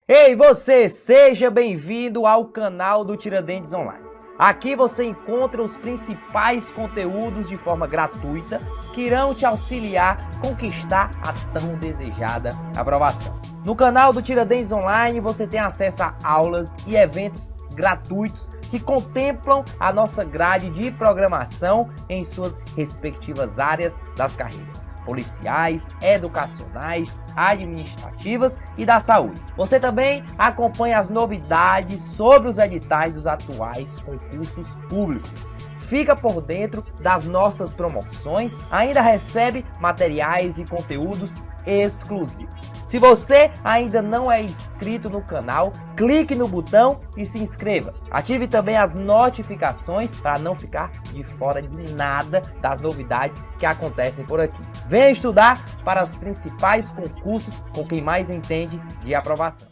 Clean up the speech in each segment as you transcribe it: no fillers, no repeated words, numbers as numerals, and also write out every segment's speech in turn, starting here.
Ei, você, seja bem-vindo ao canal do Tiradentes Online. Aqui você encontra os principais conteúdos de forma gratuita que irão te auxiliar a conquistar a tão desejada aprovação. No canal do Tiradentes Online você tem acesso a aulas e eventos gratuitos que contemplam a nossa grade de programação em suas respectivas áreas das carreiras policiais, educacionais, administrativas e da saúde. Você também acompanha as novidades sobre os editais dos atuais concursos públicos. Fica por dentro das nossas promoções, ainda recebe materiais e conteúdos exclusivos. Se você ainda não é inscrito no canal, clique no botão e se inscreva. Ative também as notificações para não ficar de fora de nada das novidades que acontecem por aqui. Venha estudar para os principais concursos com quem mais entende de aprovação.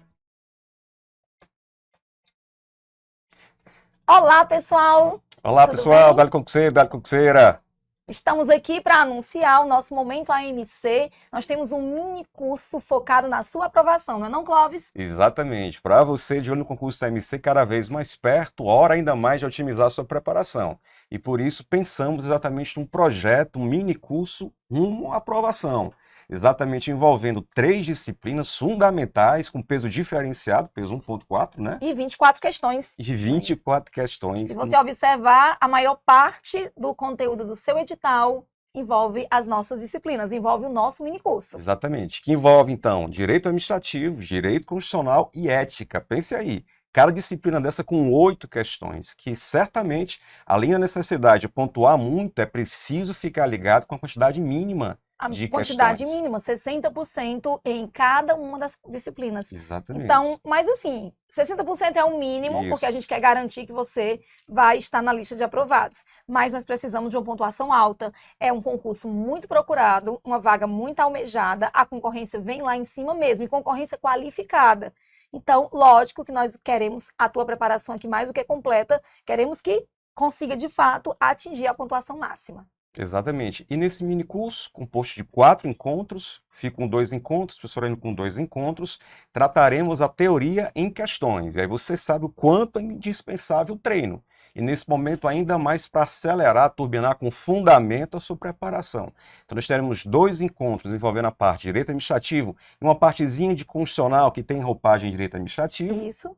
Olá, pessoal! Olá, Tudo pessoal, bem? Dali Concurseiro, Dali Concurseira. Estamos aqui para anunciar o nosso Momento AMC. Nós temos um mini curso focado na sua aprovação, não é não, Clóvis? Exatamente, para você de olho no concurso da MC cada vez mais perto, hora ainda mais de otimizar a sua preparação. E por isso pensamos exatamente num projeto, um mini curso rumo à aprovação. Exatamente envolvendo 3 disciplinas fundamentais com peso diferenciado, peso 1.4, né? E 24 questões. E 24 questões. Se você observar, a maior parte do conteúdo do seu edital envolve as nossas disciplinas, envolve o nosso mini curso. Exatamente, que envolve então direito administrativo, direito constitucional e ética. Pense aí. Cada disciplina dessa com 8 questões, que certamente, além da necessidade de pontuar muito, é preciso ficar ligado com a quantidade mínima A de quantidade questões. mínima, 60% em cada uma das disciplinas. Exatamente. Então, mas assim, 60% é o mínimo, Isso. porque a gente quer garantir que você vai estar na lista de aprovados. Mas nós precisamos de uma pontuação alta. É um concurso muito procurado, uma vaga muito almejada, a concorrência vem lá em cima mesmo, e concorrência qualificada. Então, lógico que nós queremos a tua preparação aqui mais do que completa, queremos que consiga, de fato, atingir a pontuação máxima. Exatamente. E nesse mini curso, composto de 4 encontros, ficam 2 encontros, professor indo com 2 encontros, trataremos a teoria em questões. E aí você sabe o quanto é indispensável o treino. E nesse momento ainda mais para acelerar, turbinar com fundamento a sua preparação. Então nós teremos 2 encontros envolvendo a parte de direito administrativo e uma partezinha de constitucional que tem roupagem de direito administrativo. Isso.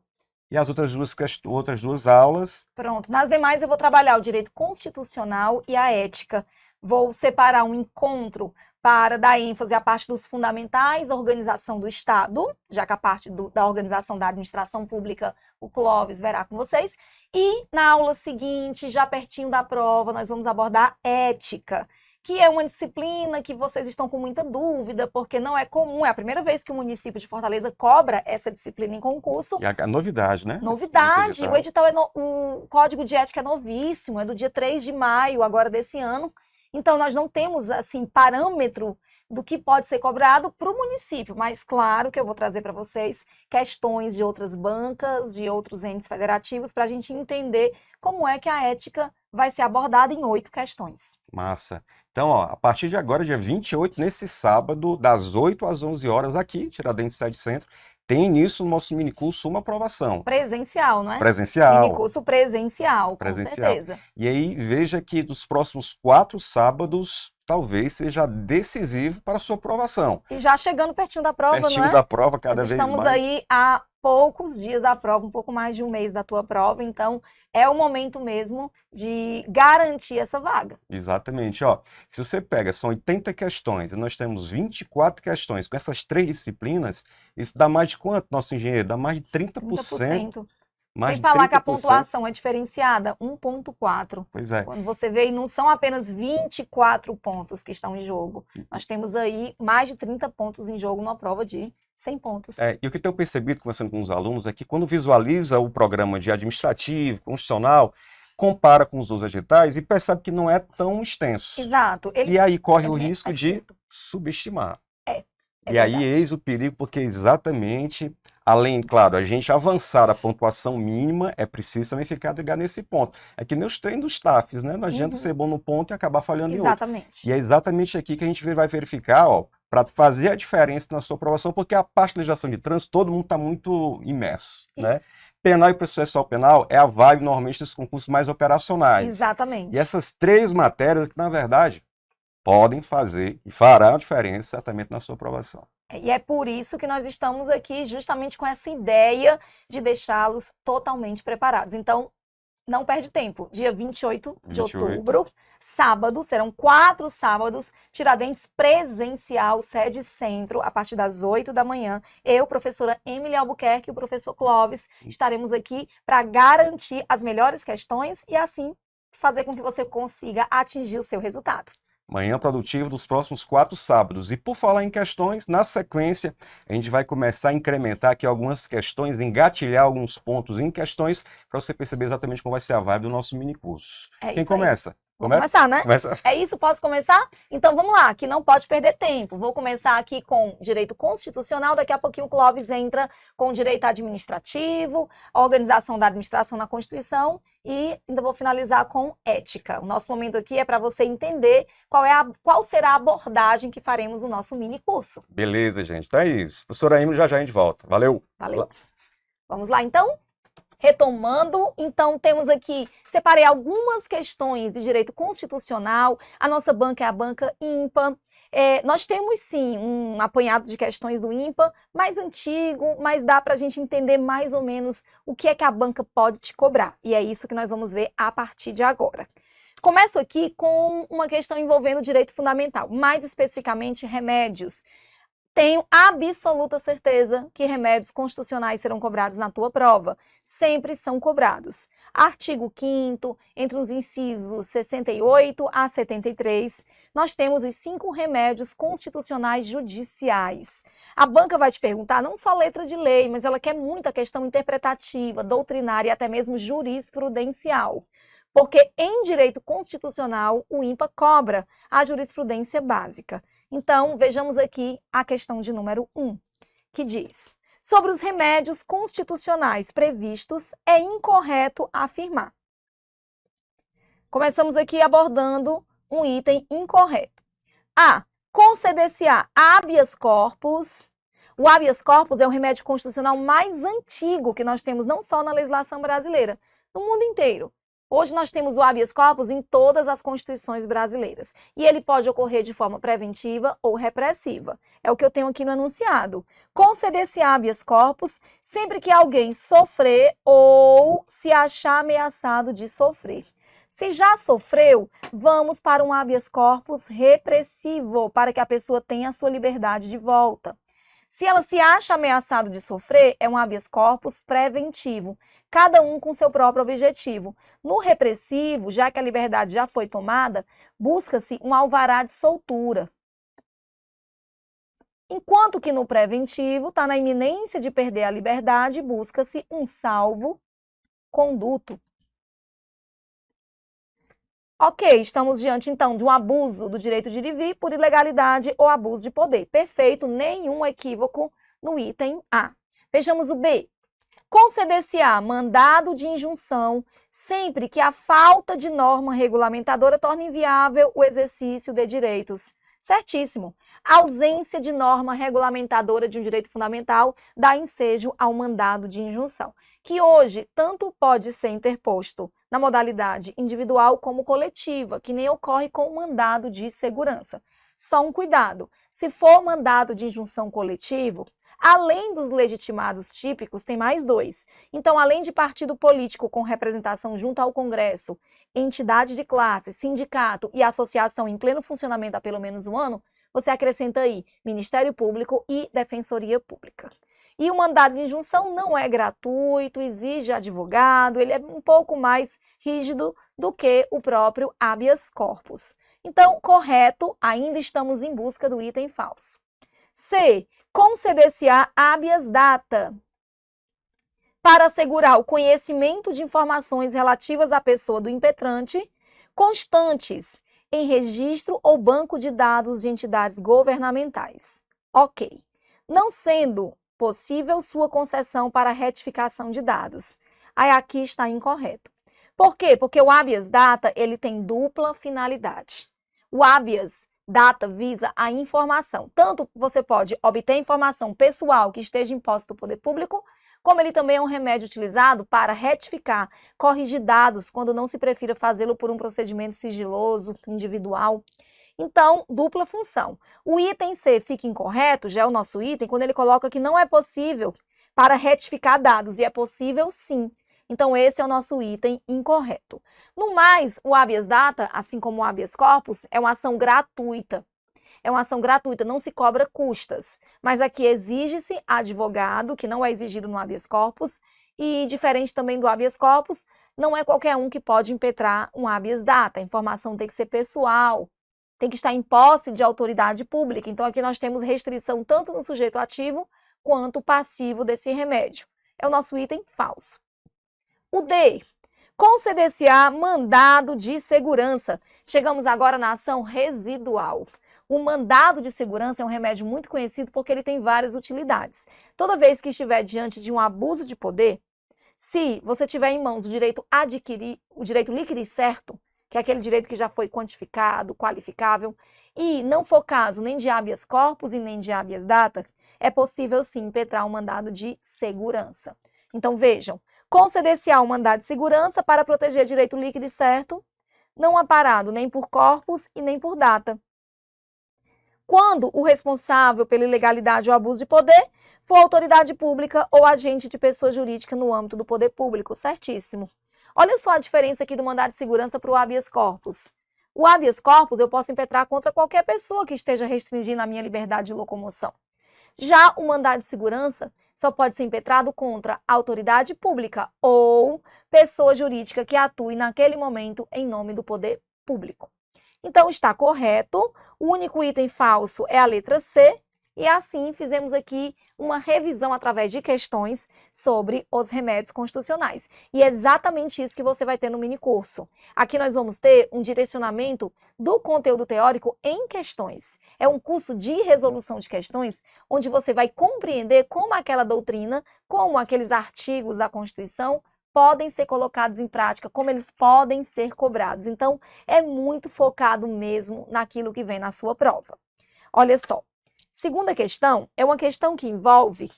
E as outras duas aulas. Pronto. Nas demais, eu vou trabalhar o direito constitucional e a ética. Vou separar um encontro para dar ênfase à parte dos fundamentais, organização do Estado, já que a parte da organização da administração pública, o Clóvis verá com vocês. E na aula seguinte, já pertinho da prova, nós vamos abordar ética, que é uma disciplina que vocês estão com muita dúvida, porque não é comum, é a primeira vez que o município de Fortaleza cobra essa disciplina em concurso. E a novidade, né? Novidade, o edital o código de ética é novíssimo, é do dia 3 de maio agora desse ano. Então nós não temos assim parâmetro do que pode ser cobrado para o município, mas claro que eu vou trazer para vocês questões de outras bancas, de outros entes federativos, para a gente entender como é que a ética vai ser abordada em 8 questões. Massa. Então, ó, a partir de agora, dia 28, nesse sábado, das 8 às 11 horas, aqui, Tiradentes Sede Centro, tem início no nosso minicurso Uma Aprovação. Presencial, não é? Presencial. Minicurso presencial, Presencial. com certeza. E aí, veja que dos próximos 4 sábados, talvez seja decisivo para a sua aprovação. E já chegando pertinho da prova, Pertinho não é? da prova, cada Nós vez estamos mais. aí há poucos dias da prova, um pouco mais de um mês da tua prova, então é o momento mesmo de garantir essa vaga. Exatamente, ó. Se você pega, são 80 questões, e nós temos 24 questões com essas 3 disciplinas, isso dá mais de quanto, nosso engenheiro? Dá mais de 30%. 30%. Mais Sem de falar que a 30%. pontuação é diferenciada, 1.4. Pois é. Quando você vê, não são apenas 24 pontos que estão em jogo. Nós temos aí mais de 30 pontos em jogo numa prova de 100 pontos. E o que eu tenho percebido conversando com os alunos é que quando visualiza o programa de administrativo, constitucional, compara com os outros editais e percebe que não é tão extenso. Exato. E aí corre o é bem risco mais de curto. subestimar. É E aí verdade. eis o perigo, porque exatamente, além, claro, a gente avançar a pontuação mínima, é preciso também ficar ligado nesse ponto. É que nem os treinos dos TAFES, né? Não adianta Uhum. ser bom no ponto e acabar falhando em outro. Exatamente. E é exatamente aqui que a gente vai verificar, ó, para fazer a diferença na sua aprovação, porque a parte de legislação de trânsito, todo mundo está muito imerso, né? Isso. Penal e processual penal é a vibe normalmente dos concursos mais operacionais. Exatamente. E essas 3 matérias que, na verdade, podem fazer e farão a diferença certamente na sua aprovação. E é por isso que nós estamos aqui justamente com essa ideia de deixá-los totalmente preparados. Então, não perde tempo. Dia 28 de outubro, sábado, serão 4 sábados, Tiradentes presencial, sede centro, a partir das 8 da manhã. Eu, professora Emily Albuquerque e o professor Clóvis estaremos aqui para garantir as melhores questões e assim fazer com que você consiga atingir o seu resultado. Manhã produtiva dos próximos 4 sábados. E por falar em questões, na sequência, a gente vai começar a incrementar aqui algumas questões, engatilhar alguns pontos em questões, para você perceber exatamente como vai ser a vibe do nosso minicurso. Quem começa? Vou começar, né? Começa. É isso? Posso começar? Então vamos lá, que não pode perder tempo. Vou começar aqui com direito constitucional, daqui a pouquinho o Clóvis entra com direito administrativo, organização da administração na Constituição e ainda vou finalizar com ética. O nosso momento aqui é para você entender qual será a abordagem que faremos no nosso mini curso. Beleza, gente. Então é isso. Professora Emily, já a gente volta. Valeu! Valeu! Vamos lá, então? Retomando, então temos aqui, separei algumas questões de direito constitucional, a nossa banca é a banca ímpar, nós temos sim um apanhado de questões do ímpar, mais antigo, mas dá para a gente entender mais ou menos o que é que a banca pode te cobrar, e é isso que nós vamos ver a partir de agora. Começo aqui com uma questão envolvendo direito fundamental, mais especificamente remédios. Tenho absoluta certeza que remédios constitucionais serão cobrados na tua prova. Sempre são cobrados. Artigo 5º, entre os incisos 68 a 73, nós temos os 5 remédios constitucionais judiciais. A banca vai te perguntar não só letra de lei, mas ela quer muita questão interpretativa, doutrinária e até mesmo jurisprudencial. Porque em direito constitucional, o INPA cobra a jurisprudência básica. Então, vejamos aqui a questão de número 1, que diz: sobre os remédios constitucionais previstos, é incorreto afirmar. Começamos aqui abordando um item incorreto. A. Conceder-se-á habeas corpus. O habeas corpus é o remédio constitucional mais antigo que nós temos, não só na legislação brasileira, no mundo inteiro. Hoje nós temos o habeas corpus em todas as constituições brasileiras. E ele pode ocorrer de forma preventiva ou repressiva. É o que eu tenho aqui no enunciado. Conceder-se habeas corpus sempre que alguém sofrer ou se achar ameaçado de sofrer. Se já sofreu, vamos para um habeas corpus repressivo, para que a pessoa tenha a sua liberdade de volta. Se ela se acha ameaçado de sofrer, é um habeas corpus preventivo, cada um com seu próprio objetivo. No repressivo, já que a liberdade já foi tomada, busca-se um alvará de soltura. Enquanto que no preventivo, está na iminência de perder a liberdade, busca-se um salvo-conduto. Ok, estamos diante então de um abuso do direito de ir e vir por ilegalidade ou abuso de poder. Perfeito, nenhum equívoco no item A. Vejamos o B. Conceder-se-á mandado de injunção sempre que a falta de norma regulamentadora torne inviável o exercício de direitos. Certíssimo. A ausência de norma regulamentadora de um direito fundamental dá ensejo ao mandado de injunção, que hoje tanto pode ser interposto na modalidade individual como coletiva, que nem ocorre com o mandado de segurança. Só um cuidado, se for mandado de injunção coletivo, além dos legitimados típicos, tem mais 2. Então, além de partido político com representação junto ao Congresso, entidade de classe, sindicato e associação em pleno funcionamento há pelo menos um ano, você acrescenta aí Ministério Público e Defensoria Pública. E o mandado de injunção não é gratuito, exige advogado, ele é um pouco mais rígido do que o próprio habeas corpus. Então, correto, ainda estamos em busca do item falso. C. Conceder-se-á habeas data para assegurar o conhecimento de informações relativas à pessoa do impetrante constantes em registro ou banco de dados de entidades governamentais. Ok. Não sendo possível sua concessão para retificação de dados. Aí aqui está incorreto. Por quê? Porque o habeas data ele tem dupla finalidade. O habeas Data visa a informação. Tanto você pode obter informação pessoal que esteja em posse do poder público, como ele também é um remédio utilizado para retificar, corrigir dados quando não se prefira fazê-lo por um procedimento sigiloso, individual. Então, dupla função. O item C fica incorreto, já é o nosso item, quando ele coloca que não é possível para retificar dados, e é possível sim. Então, esse é o nosso item incorreto. No mais, o habeas data, assim como o habeas corpus, é uma ação gratuita. É uma ação gratuita, não se cobra custas. Mas aqui exige-se advogado, que não é exigido no habeas corpus, e diferente também do habeas corpus, não é qualquer um que pode impetrar um habeas data. A informação tem que ser pessoal, tem que estar em posse de autoridade pública. Então, aqui nós temos restrição tanto no sujeito ativo quanto passivo desse remédio. É o nosso item falso. O D, conceder-se-á mandado de segurança. Chegamos agora na ação residual. O mandado de segurança é um remédio muito conhecido porque ele tem várias utilidades. Toda vez que estiver diante de um abuso de poder, se você tiver em mãos o direito adquirir, o direito líquido e certo, que é aquele direito que já foi quantificado, qualificável, e não for caso nem de habeas corpus e nem de habeas data, é possível sim impetrar um mandado de segurança. Então vejam, conceder-se-á um mandado de segurança para proteger direito líquido e certo, não amparado nem por corpus e nem por data. Quando o responsável pela ilegalidade ou abuso de poder for autoridade pública ou agente de pessoa jurídica no âmbito do poder público. Certíssimo. Olha só a diferença aqui do mandado de segurança para o habeas corpus. O habeas corpus eu posso impetrar contra qualquer pessoa que esteja restringindo a minha liberdade de locomoção. Já o mandado de segurança só pode ser impetrado contra autoridade pública ou pessoa jurídica que atue naquele momento em nome do poder público. Então, está correto. O único item falso é a letra C. E assim, fizemos aqui uma revisão através de questões sobre os remédios constitucionais. E é exatamente isso que você vai ter no minicurso. Aqui nós vamos ter um direcionamento do conteúdo teórico em questões. É um curso de resolução de questões, onde você vai compreender como aquela doutrina, como aqueles artigos da Constituição podem ser colocados em prática, como eles podem ser cobrados. Então, é muito focado mesmo naquilo que vem na sua prova. Olha só. Segunda questão é uma questão que envolve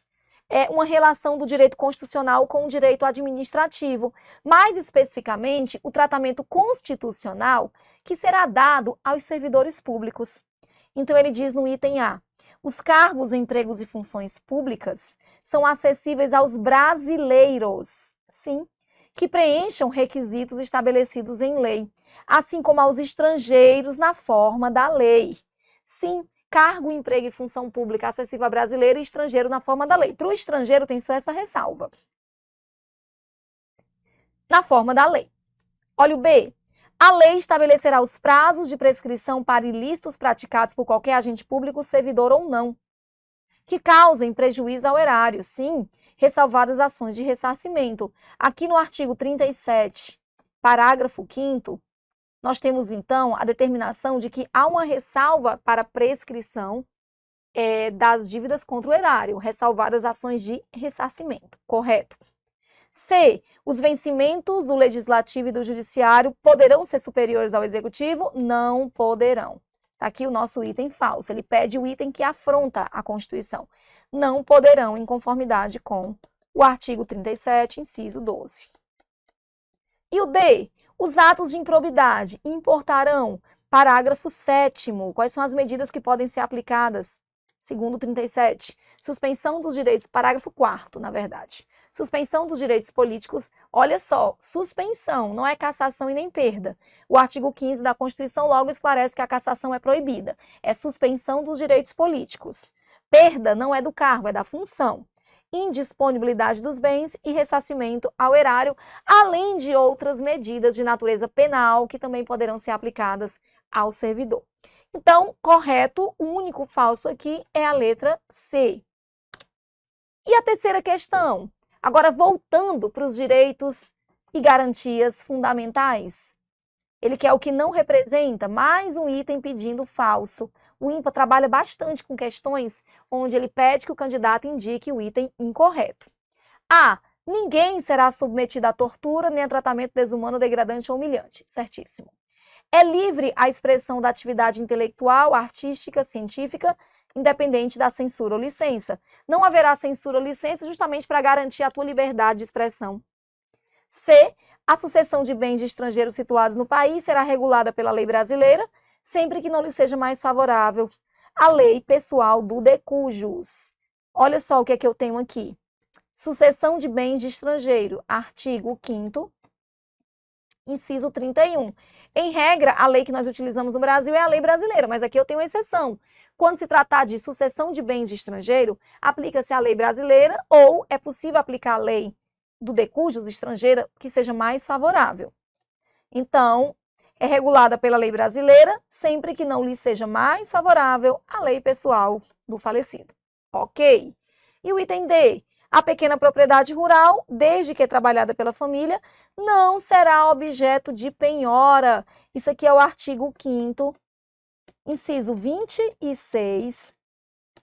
uma relação do direito constitucional com o direito administrativo, mais especificamente o tratamento constitucional que será dado aos servidores públicos. Então ele diz no item A, os cargos, empregos e funções públicas são acessíveis aos brasileiros, sim, que preencham requisitos estabelecidos em lei, assim como aos estrangeiros na forma da lei. Sim, cargo, emprego e função pública acessível a brasileiro e estrangeiro na forma da lei. Para o estrangeiro tem só essa ressalva. Na forma da lei. Olha o B. A lei estabelecerá os prazos de prescrição para ilícitos praticados por qualquer agente público, servidor ou não, que causem prejuízo ao erário, sim, ressalvadas ações de ressarcimento. Aqui no artigo 37, parágrafo 5º, nós temos, então, a determinação de que há uma ressalva para prescrição das dívidas contra o erário, ressalvadas ações de ressarcimento. Correto. C. Os vencimentos do Legislativo e do Judiciário poderão ser superiores ao Executivo? Não poderão. Está aqui o nosso item falso. Ele pede o item que afronta a Constituição. Não poderão, em conformidade com o artigo 37, inciso 12. E o D. Os atos de improbidade importarão, parágrafo 7º, quais são as medidas que podem ser aplicadas? Segundo 37, suspensão dos direitos, parágrafo 4º, na verdade. Suspensão dos direitos políticos, olha só, suspensão, não é cassação e nem perda. O artigo 15 da Constituição logo esclarece que a cassação é proibida. É suspensão dos direitos políticos. Perda não é do cargo, é da função. Indisponibilidade dos bens e ressarcimento ao erário, além de outras medidas de natureza penal que também poderão ser aplicadas ao servidor. Então, correto, o único falso aqui é a letra C. E a terceira questão? Agora, voltando para os direitos e garantias fundamentais. Ele quer o que não representa, mais um item pedindo falso. O INPA trabalha bastante com questões onde ele pede que o candidato indique o item incorreto. A. Ninguém será submetido à tortura nem a tratamento desumano, degradante ou humilhante. Certíssimo. É livre a expressão da atividade intelectual, artística, científica, independente da censura ou licença. Não haverá censura ou licença justamente para garantir a tua liberdade de expressão. C. A sucessão de bens de estrangeiros situados no país será regulada pela lei brasileira, sempre que não lhe seja mais favorável a lei pessoal do de cujus. Olha só o que é que eu tenho aqui. Sucessão de bens de estrangeiro, artigo 5º, inciso 31. Em regra, a lei que nós utilizamos no Brasil é a lei brasileira, mas aqui eu tenho uma exceção. Quando se tratar de sucessão de bens de estrangeiro, aplica-se a lei brasileira ou é possível aplicar a lei do de cujus estrangeira que seja mais favorável. Então, é regulada pela lei brasileira sempre que não lhe seja mais favorável a lei pessoal do falecido. Ok? E o item D. A pequena propriedade rural, desde que é trabalhada pela família, não será objeto de penhora. Isso aqui é o artigo 5º, inciso 26,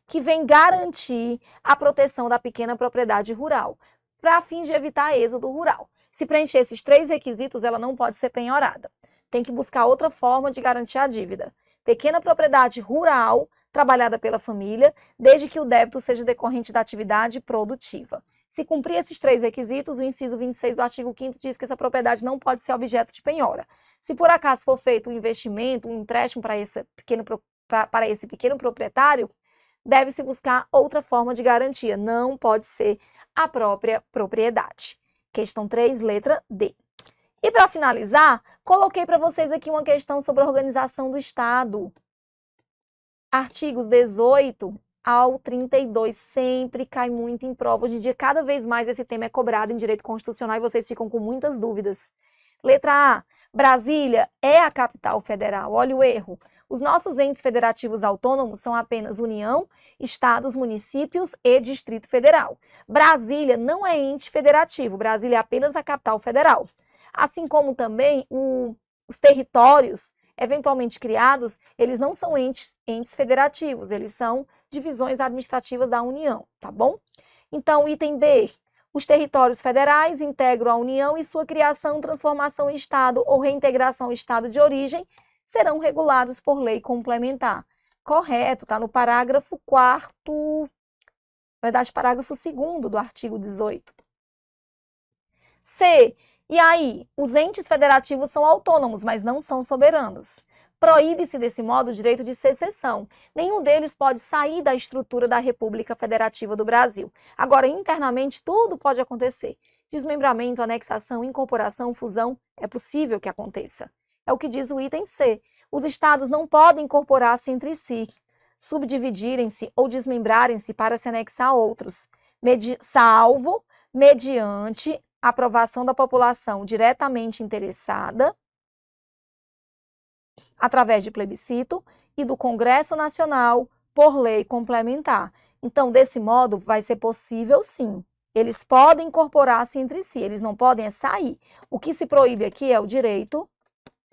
que vem garantir a proteção da pequena propriedade rural, para fins de evitar êxodo rural. Se preencher esses 3 requisitos, ela não pode ser penhorada. Tem que buscar outra forma de garantir a dívida. Pequena propriedade rural, trabalhada pela família, desde que o débito seja decorrente da atividade produtiva. Se cumprir esses 3 requisitos, o inciso 26 do artigo 5º diz que essa propriedade não pode ser objeto de penhora. Se por acaso for feito um investimento, um empréstimo para esse pequeno proprietário, deve-se buscar outra forma de garantia. Não pode ser a própria propriedade. Questão 3, letra D. E para finalizar, coloquei para vocês aqui uma questão sobre a organização do Estado. Artigos 18 ao 32, sempre cai muito em prova. Hoje em dia, cada vez mais esse tema é cobrado em direito constitucional e vocês ficam com muitas dúvidas. Letra A, Brasília é a capital federal. Olha o erro. Os nossos entes federativos autônomos são apenas União, Estados, municípios e Distrito Federal. Brasília não é ente federativo, Brasília é apenas a capital federal. Assim como também os territórios eventualmente criados, eles não são entes federativos, eles são divisões administrativas da União, tá bom? Então, item B, os territórios federais integram a União e sua criação, transformação em Estado ou reintegração ao Estado de origem serão regulados por lei complementar. Correto, tá no parágrafo 4º, na verdade, parágrafo 2º do artigo 18. C. E aí, os entes federativos são autônomos, mas não são soberanos. Proíbe-se, desse modo, o direito de secessão. Nenhum deles pode sair da estrutura da República Federativa do Brasil. Agora, internamente, tudo pode acontecer. Desmembramento, anexação, incorporação, fusão, é possível que aconteça. É o que diz o item C. Os estados não podem incorporar-se entre si, subdividirem-se ou desmembrarem-se para se anexar a outros, salvo mediante aprovação da população diretamente interessada, através de plebiscito, e do Congresso Nacional por lei complementar. Então, desse modo, vai ser possível, sim. Eles podem incorporar-se entre si, eles não podem sair. O que se proíbe aqui é o direito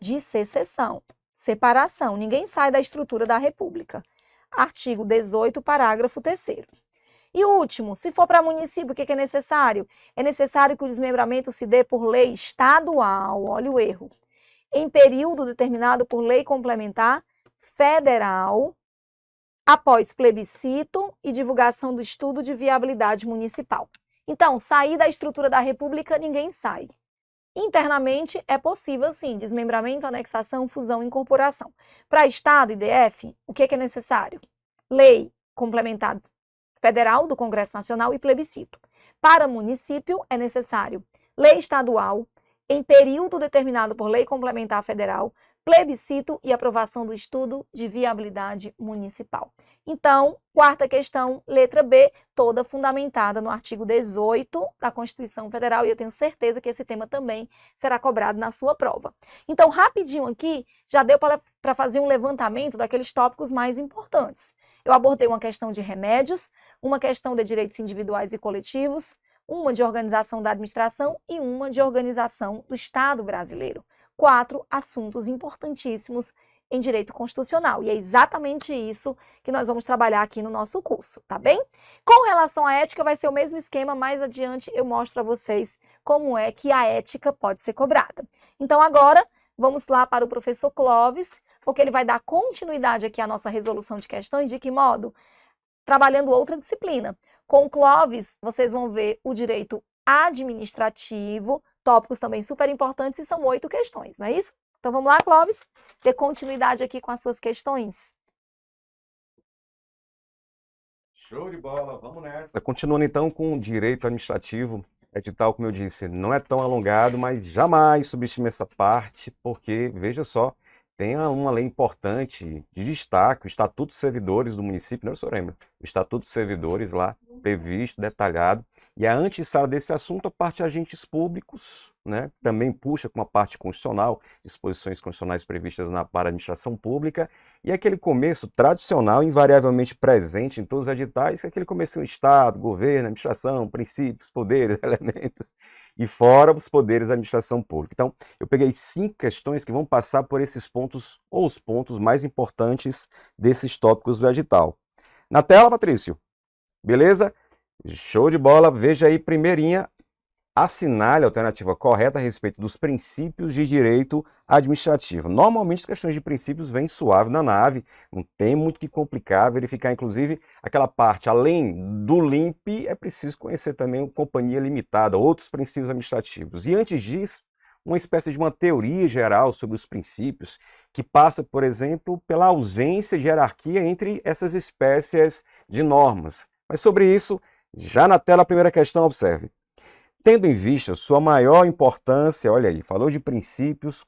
de secessão, separação. Ninguém sai da estrutura da República. Artigo 18, parágrafo 3º. E o último, se for para município, o que é necessário? É necessário que o desmembramento se dê por lei estadual, olha o erro, em período determinado por lei complementar federal, após plebiscito e divulgação do estudo de viabilidade municipal. Então, sair da estrutura da República, ninguém sai. Internamente, é possível, sim, desmembramento, anexação, fusão e incorporação. Para Estado e DF, o que é necessário? Lei complementar federal do Congresso Nacional e plebiscito. Para município, é necessário lei estadual, em período determinado por lei complementar federal, plebiscito e aprovação do estudo de viabilidade municipal. Então, quarta questão, letra B, toda fundamentada no artigo 18 da Constituição Federal, e eu tenho certeza que esse tema também será cobrado na sua prova. Então, rapidinho aqui, já deu para fazer um levantamento daqueles tópicos mais importantes. Eu abordei uma questão de remédios, uma questão de direitos individuais e coletivos, uma de organização da administração e uma de organização do Estado brasileiro. 4 assuntos importantíssimos em direito constitucional. E é exatamente isso que nós vamos trabalhar aqui no nosso curso, tá bem? Com relação à ética, vai ser o mesmo esquema. Mais adiante eu mostro a vocês como é que a ética pode ser cobrada. Então agora, Vamos lá para o professor Clóvis, porque ele vai dar continuidade aqui à nossa resolução de questões. De que modo? Trabalhando outra disciplina. Com o Clóvis, vocês vão ver o direito administrativo, tópicos também super importantes, e são 8 questões, não é isso? Então vamos lá, Clóvis, ter continuidade aqui com as suas questões. Show de bola, vamos nessa. Continuando então com o direito administrativo, edital, como eu disse, não é tão alongado, mas jamais subestime essa parte, porque, veja só, tem uma lei importante de destaque, o Estatuto dos Servidores do município, não, senhor lembra? O Estatuto dos Servidores lá, previsto, detalhado, e a antessala desse assunto, a parte de agentes públicos, né? Também puxa com a parte constitucional, disposições constitucionais previstas para a administração pública, e aquele começo tradicional, invariavelmente presente em todos os editais, que é aquele começo do Estado, governo, administração, princípios, poderes, elementos, e fora os poderes da administração pública. Então, eu peguei 5 questões que vão passar por esses pontos, ou os pontos mais importantes desses tópicos do edital. Na tela, Patrício. Beleza? Show de bola. Veja aí, primeirinha, assinale a alternativa correta a respeito dos princípios de direito administrativo. Normalmente, as questões de princípios vêm suave na nave, não tem muito que complicar, verificar, inclusive, aquela parte, além do LIMP, é preciso conhecer também o companhia limitada, outros princípios administrativos. E antes disso, uma espécie de uma teoria geral sobre os princípios, que passa, por exemplo, pela ausência de hierarquia entre essas espécies de normas. Mas sobre isso, já na tela, a primeira questão, observe. Tendo em vista sua maior importância, olha aí, falou de princípios,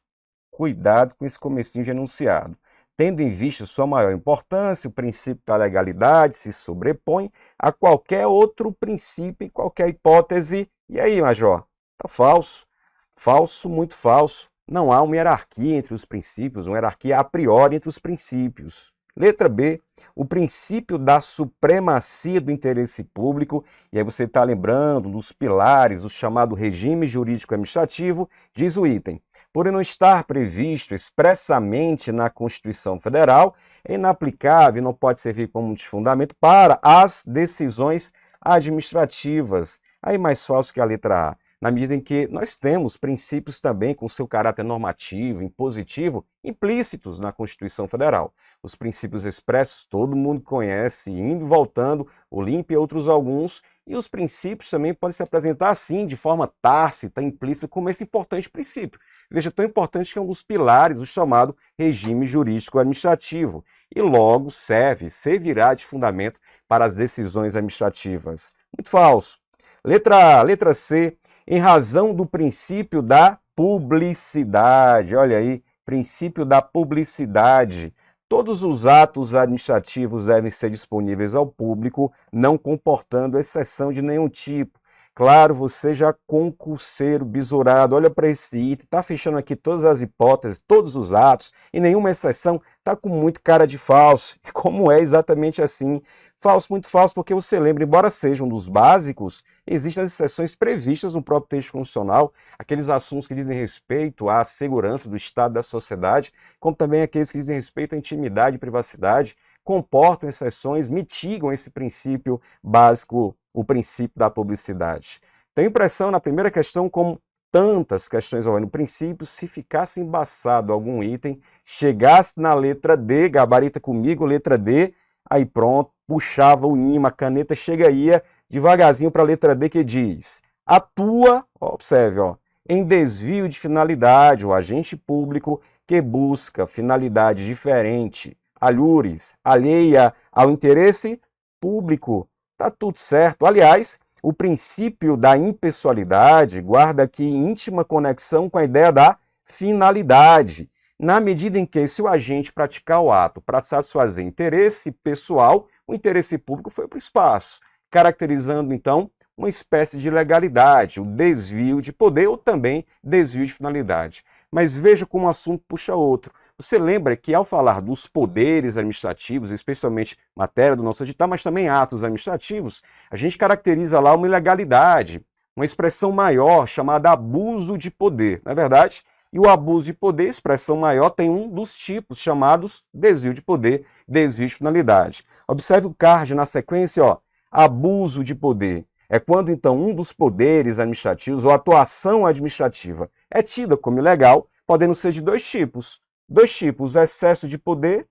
cuidado com esse comecinho de enunciado. Tendo em vista sua maior importância, o princípio da legalidade se sobrepõe a qualquer outro princípio em qualquer hipótese. E aí, Major? Tá falso. Falso, muito falso. Não há uma hierarquia entre os princípios, uma hierarquia a priori entre os princípios. Letra B, o princípio da supremacia do interesse público, e aí você está lembrando dos pilares, o chamado regime jurídico administrativo, diz o item. Por não estar previsto expressamente na Constituição Federal, é inaplicável e não pode servir como fundamento para as decisões administrativas. Aí mais falso que a letra A. Na medida em que nós temos princípios também com seu caráter normativo, impositivo, implícitos na Constituição Federal. Os princípios expressos todo mundo conhece, indo e voltando, o LIMP e outros alguns, e os princípios também podem se apresentar assim, de forma tácita, implícita, como esse importante princípio. Veja, tão importante que é um dos pilares do chamado regime jurídico administrativo, e logo servirá de fundamento para as decisões administrativas. Muito falso. Letra C, em razão do princípio da publicidade. Olha aí, princípio da publicidade. Todos os atos administrativos devem ser disponíveis ao público, não comportando exceção de nenhum tipo. Claro, você já concurseiro, besourado, olha para esse item, está fechando aqui todas as hipóteses, todos os atos, e nenhuma exceção, está com muito cara de falso. Como é exatamente assim? Falso, muito falso, porque você lembra, embora sejam dos básicos, existem as exceções previstas no próprio texto constitucional, aqueles assuntos que dizem respeito à segurança do Estado e da sociedade, como também aqueles que dizem respeito à intimidade e privacidade, comportam exceções, mitigam esse princípio básico, o princípio da publicidade. Tenho impressão na primeira questão, como tantas questões envolvendo princípios, se ficasse embaçado algum item, chegasse na letra D, gabarita comigo, letra D, aí pronto, puxava o imã, a caneta chegaria devagarzinho para a letra D, que diz: atua, observe, em desvio de finalidade, o agente público que busca finalidade diferente, alhures, alheia ao interesse público. Tá tudo certo. Aliás, o princípio da impessoalidade guarda aqui íntima conexão com a ideia da finalidade, na medida em que, se o agente praticar o ato para satisfazer interesse pessoal, o interesse público foi para o espaço, caracterizando, então, uma espécie de legalidade, o desvio de poder ou também desvio de finalidade. Mas veja como um assunto puxa outro. Você lembra que, ao falar dos poderes administrativos, especialmente matéria do nosso edital, mas também atos administrativos, a gente caracteriza lá uma ilegalidade, uma expressão maior chamada abuso de poder, não é verdade? E o abuso de poder, expressão maior, tem um dos tipos chamados desvio de poder, desvio de finalidade. Observe o card na sequência, abuso de poder. É quando, então, um dos poderes administrativos ou atuação administrativa é tida como ilegal, podendo ser de dois tipos. Dois tipos, excesso de poder,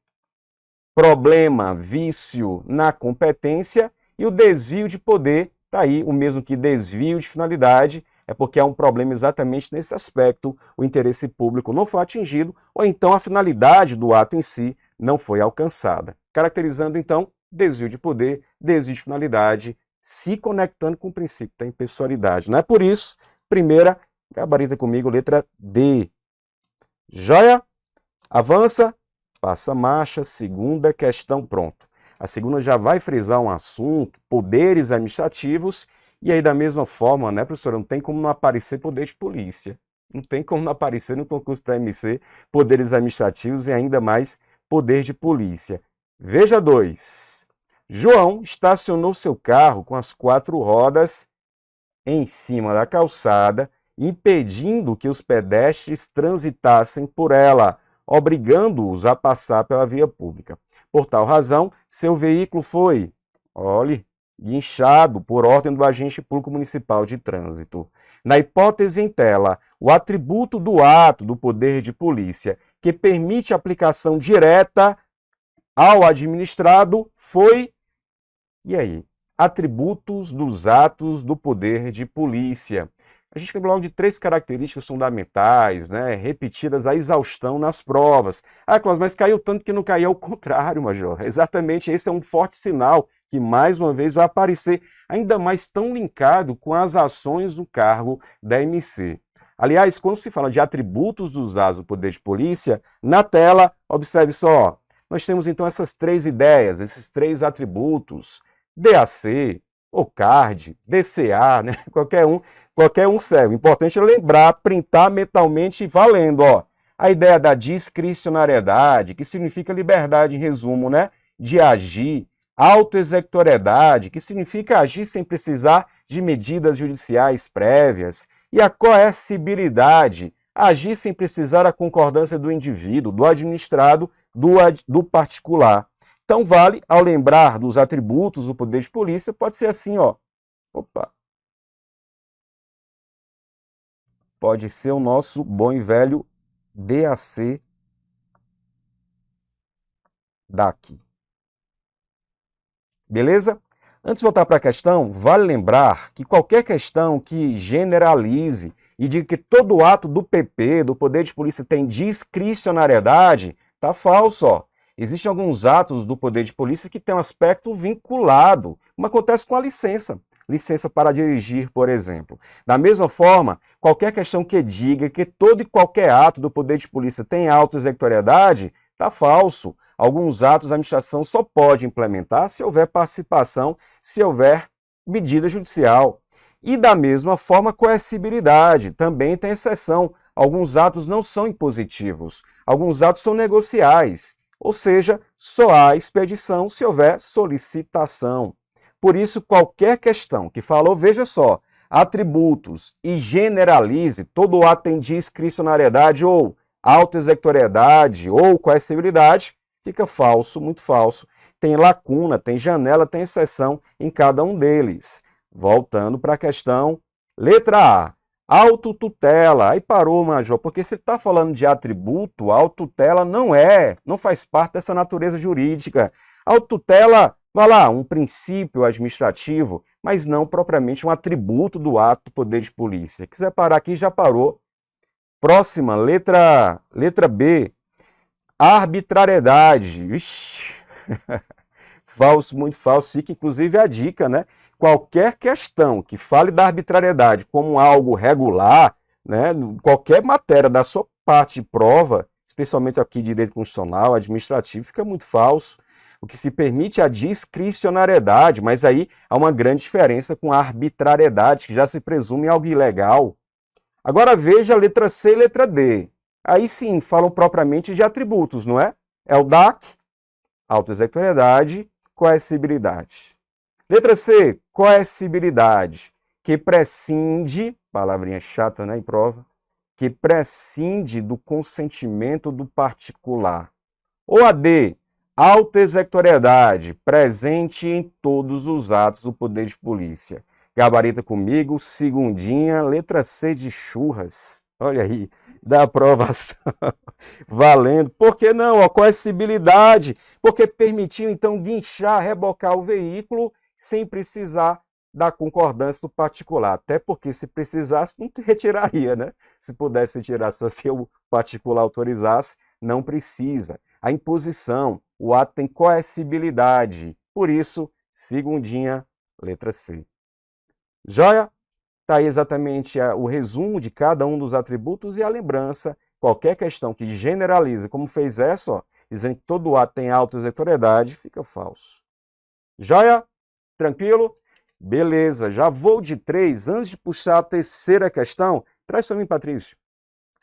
problema, vício na competência, e o desvio de poder, está aí o mesmo que desvio de finalidade, é porque há um problema exatamente nesse aspecto, o interesse público não foi atingido, ou então a finalidade do ato em si não foi alcançada. Caracterizando, então, desvio de poder, desvio de finalidade, se conectando com o princípio da impessoalidade. Não é por isso, primeira, gabarita comigo, letra D. Joia? Avança, passa marcha, segunda questão, pronto. A segunda já vai frisar um assunto, poderes administrativos, e aí da mesma forma, né, professora, não tem como não aparecer poder de polícia. Não tem como não aparecer no concurso para MC poderes administrativos e ainda mais poder de polícia. Veja 2. João estacionou seu carro com as 4 rodas em cima da calçada, impedindo que os pedestres transitassem por ela, obrigando-os a passar pela via pública. Por tal razão, seu veículo foi, olhe, guinchado por ordem do agente público municipal de trânsito. Na hipótese em tela, o atributo do ato do poder de polícia que permite a aplicação direta ao administrado foi, e aí? Atributos dos atos do poder de polícia. A gente lembra logo de 3 características fundamentais, né, repetidas à exaustão nas provas. Ah, Cláudio, mas caiu tanto que não caiu ao contrário, Major. Exatamente, esse é um forte sinal que, mais uma vez, vai aparecer ainda mais tão linkado com as ações do cargo da MC. Aliás, quando se fala de atributos dos atos do poder de polícia, na tela, observe só, nós temos então essas 3 ideias, esses 3 atributos, DAC, OCARD, DCA, né? Qualquer um serve. O importante é lembrar, printar mentalmente e valendo, ó. A ideia da discricionariedade, que significa liberdade, em resumo, né? De agir. Autoexecutoriedade, que significa agir sem precisar de medidas judiciais prévias. E a coercibilidade, agir sem precisar da concordância do indivíduo, do administrado, do particular. Então, vale, ao lembrar dos atributos do poder de polícia, pode ser assim, ó. Opa. Pode ser o nosso bom e velho DAC daqui. Beleza? Antes de voltar para a questão, vale lembrar que qualquer questão que generalize e diga que todo ato do PP, do poder de polícia, tem discricionariedade, tá falso, ó. Existem alguns atos do poder de polícia que têm um aspecto vinculado, como acontece com a licença. Licença para dirigir, por exemplo. Da mesma forma, qualquer questão que diga que todo e qualquer ato do poder de polícia tem autoexecutoriedade, está falso. Alguns atos a administração só pode implementar se houver participação, se houver medida judicial. E da mesma forma, coercibilidade, também tem exceção. Alguns atos não são impositivos, alguns atos são negociais. Ou seja, só há expedição se houver solicitação. Por isso, qualquer questão que falou, veja só, atributos e generalize, todo ato tem discricionariedade ou autoexecutoriedade ou coercibilidade, fica falso, muito falso. Tem lacuna, tem janela, tem exceção em cada um deles. Voltando para a questão, letra A. Autotutela. Aí parou, Major, porque se está falando de atributo, autotutela não faz parte dessa natureza jurídica. Autotutela, vai lá, um princípio administrativo, mas não propriamente um atributo do ato do poder de polícia. Quiser parar aqui, já parou. Próxima, letra B. Arbitrariedade. Ixi. Falso, muito falso. Fica inclusive a dica, né? Qualquer questão que fale da arbitrariedade como algo regular, né? Qualquer matéria da sua parte de prova, especialmente aqui direito constitucional, administrativo, fica muito falso. O que se permite é a discricionariedade, mas aí há uma grande diferença com a arbitrariedade, que já se presume algo ilegal. Agora veja a letra C e letra D. Aí sim, falam propriamente de atributos, não é? É o DAC, autoexecutoriedade, coercibilidade. Letra C, coercibilidade, que prescinde, palavrinha chata, né, em prova, que prescinde do consentimento do particular. Ou a D, autoexecutoriedade, presente em todos os atos do poder de polícia. Gabarita comigo, segundinha, letra C de churras. Olha aí, da aprovação. Valendo. Por que não? A coercibilidade. Porque permitiu, então, guinchar, rebocar o veículo sem precisar da concordância do particular. Até porque, se precisasse, não retiraria, né? Se pudesse retirar, só se o particular autorizasse, não precisa. A imposição, o ato tem coercibilidade. Por isso, segundinha, letra C. Joia? Está aí exatamente o resumo de cada um dos atributos e a lembrança. Qualquer questão que generalize, como fez essa, ó, dizendo que todo ato tem autoexecutoriedade, fica falso. Joia? Tranquilo? Beleza, já vou de 3. Antes de puxar a terceira questão, traz para mim, Patrício.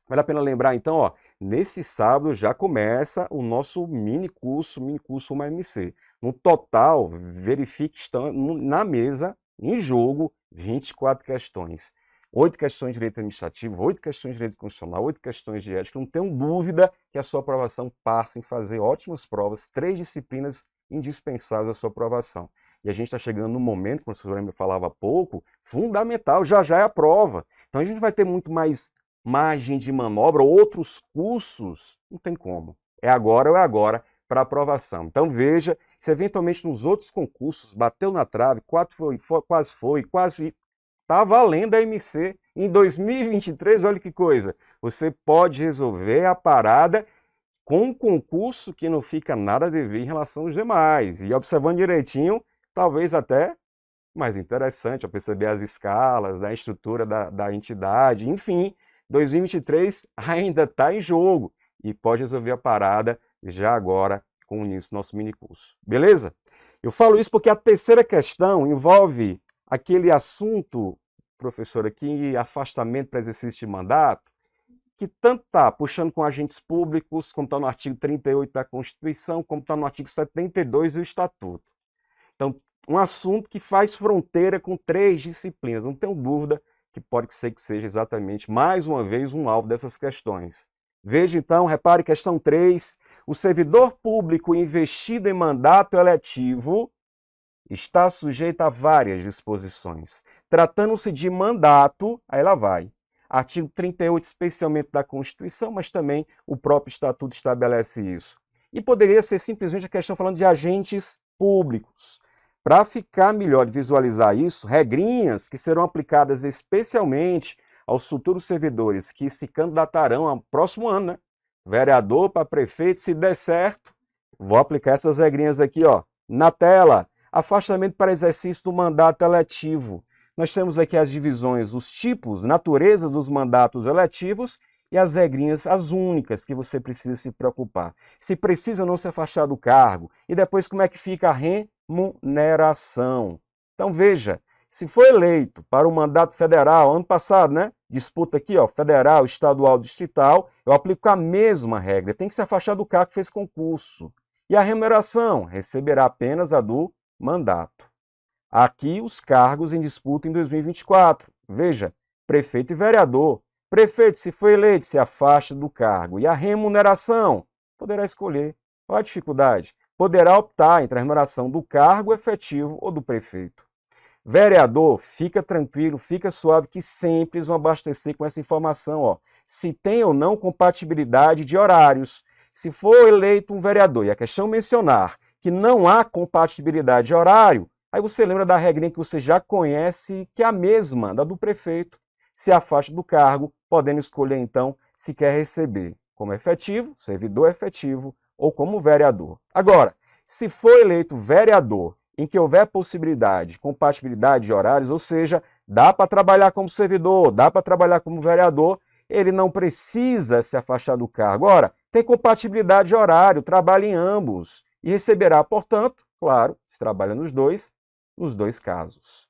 Vale a pena lembrar, então, ó, nesse sábado já começa o nosso mini curso Uma MC. No total, verifique que estão na mesa, em jogo, 24 questões. 8 questões de direito administrativo, 8 questões de direito constitucional, 8 questões de ética. Não tenho dúvida que a sua aprovação passa em fazer ótimas provas, 3 disciplinas indispensáveis à sua aprovação. E a gente está chegando num momento, como o professor Lembra falava há pouco, fundamental, já é a prova. Então a gente vai ter muito mais margem de manobra, outros cursos, não tem como. É agora ou é agora para aprovação. Então veja, se eventualmente nos outros concursos bateu na trave, quase está valendo a MC. Em 2023, olha que coisa, você pode resolver a parada com um concurso que não fica nada a dever em relação aos demais. E observando direitinho, talvez até mais interessante, a perceber as escalas, da estrutura da entidade, enfim, 2023 ainda está em jogo e pode resolver a parada já agora com o início do nosso minicurso. Beleza? Eu falo isso porque a terceira questão envolve aquele assunto, professor, aqui, afastamento para exercício de mandato, que tanto está puxando com agentes públicos, como está no artigo 38 da Constituição, como está no artigo 72 do Estatuto. Então, um assunto que faz fronteira com 3 disciplinas. Não tenho dúvida que pode ser que seja exatamente, mais uma vez, um alvo dessas questões. Veja, então, repare questão 3. O servidor público investido em mandato eletivo está sujeito a várias disposições. Tratando-se de mandato, aí lá vai. Artigo 38, especialmente da Constituição, mas também o próprio Estatuto estabelece isso. E poderia ser simplesmente a questão falando de agentes públicos. Para ficar melhor de visualizar isso, regrinhas que serão aplicadas especialmente aos futuros servidores que se candidatarão ao próximo ano, né? Vereador para prefeito, se der certo, vou aplicar essas regrinhas aqui, ó, na tela. Afastamento para exercício do mandato eletivo. Nós temos aqui as divisões, os tipos, natureza dos mandatos eletivos e as regrinhas, as únicas que você precisa se preocupar. Se precisa ou não se afastar do cargo. E depois como é que fica a remuneração. Então veja, se foi eleito para o mandato federal, ano passado, né? Disputa aqui, ó, federal, estadual, distrital, eu aplico a mesma regra. Tem que se afastar do cargo que fez concurso. E a remuneração? Receberá apenas a do mandato. Aqui os cargos em disputa em 2024. Veja, prefeito e vereador. Prefeito, se foi eleito, se afasta do cargo. E a remuneração? Poderá escolher. Olha a dificuldade. Poderá optar entre a remuneração do cargo efetivo ou do prefeito. Vereador, fica tranquilo, fica suave, que sempre vão abastecer com essa informação, ó. Se tem ou não compatibilidade de horários. Se for eleito um vereador, e a questão mencionar que não há compatibilidade de horário, aí você lembra da regrinha que você já conhece, que é a mesma, da do prefeito. Se afasta do cargo, podendo escolher então se quer receber como efetivo, servidor efetivo, ou como vereador. Agora, se for eleito vereador em que houver possibilidade, compatibilidade de horários, ou seja, dá para trabalhar como servidor, dá para trabalhar como vereador, ele não precisa se afastar do cargo. Ora, tem compatibilidade de horário, trabalha em ambos e receberá, portanto, claro, se trabalha nos dois casos.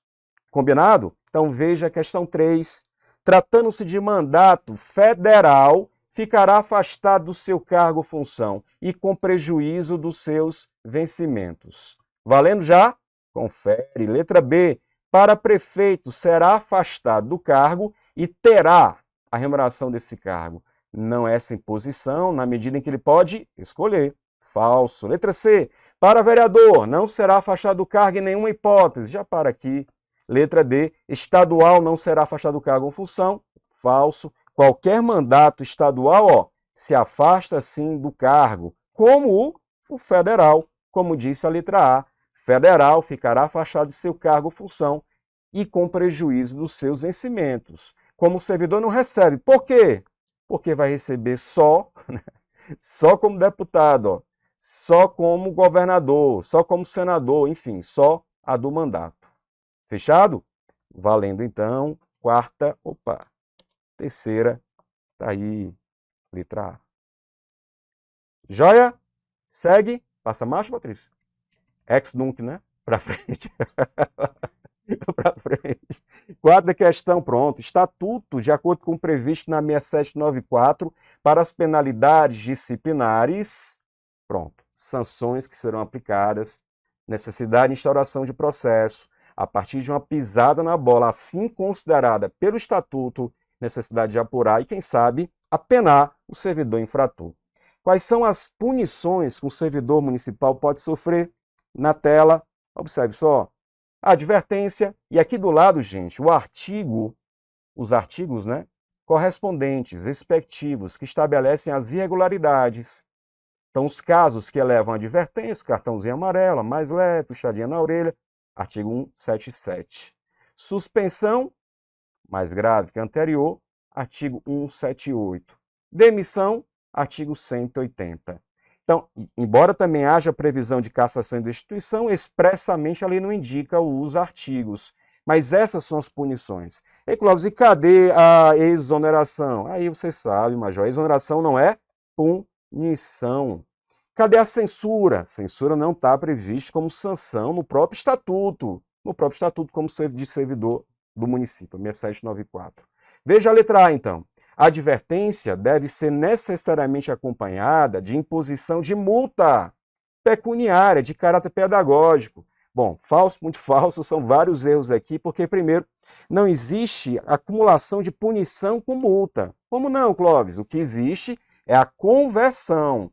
Combinado? Então veja a questão 3. Tratando-se de mandato federal, ficará afastado do seu cargo ou função e com prejuízo dos seus vencimentos. Valendo já? Confere. Letra B. Para prefeito, será afastado do cargo e terá a remuneração desse cargo. Não é sem posição, na medida em que ele pode escolher. Falso. Letra C. Para vereador, não será afastado do cargo em nenhuma hipótese. Já para aqui. Letra D. Estadual não será afastado do cargo ou função. Falso. qualquer mandato estadual, ó, se afasta sim do cargo, como o federal, como disse a letra A. Federal ficará afastado de seu cargo ou função e com prejuízo dos seus vencimentos. Como o servidor não recebe. Por quê? Porque vai receber só, só como deputado, ó, só como governador, só como senador, enfim, só a do mandato. Fechado? Valendo então, terceira, tá aí, letra A. Joia? Segue. Passa a marcha, Patrícia. Ex-nunc, né? Para frente. Para frente. Quarta questão, pronto. Estatuto, de acordo com o previsto na 6794, para as penalidades disciplinares, pronto. Sanções que serão aplicadas, necessidade de instauração de processo, a partir de uma pisada na bola, assim considerada pelo Estatuto, necessidade de apurar e, quem sabe, apenar o servidor infrator. Quais são as punições que um servidor municipal pode sofrer? Na tela, observe só, a advertência, e aqui do lado, gente, os artigos, né, correspondentes, respectivos, que estabelecem as irregularidades. Então, os casos que elevam a advertência, cartãozinho amarelo, a mais leve, puxadinha na orelha, artigo 177. Suspensão, mais grave que a anterior, artigo 178. Demissão, artigo 180. Então, embora também haja previsão de cassação e destituição, expressamente a lei não indica os artigos. Mas essas são as punições. E, Clóvis, e cadê a exoneração? Aí você sabe, Major, a exoneração não é punição. Cadê a censura? Censura não está prevista como sanção no próprio estatuto. No próprio estatuto como de servidor do município, 6794. Veja a letra A, então. A advertência deve ser necessariamente acompanhada de imposição de multa pecuniária de caráter pedagógico. Bom, falso, muito falso, são vários erros aqui, porque, primeiro, não existe acumulação de punição com multa. Como não, Clóvis? O que existe é a conversão,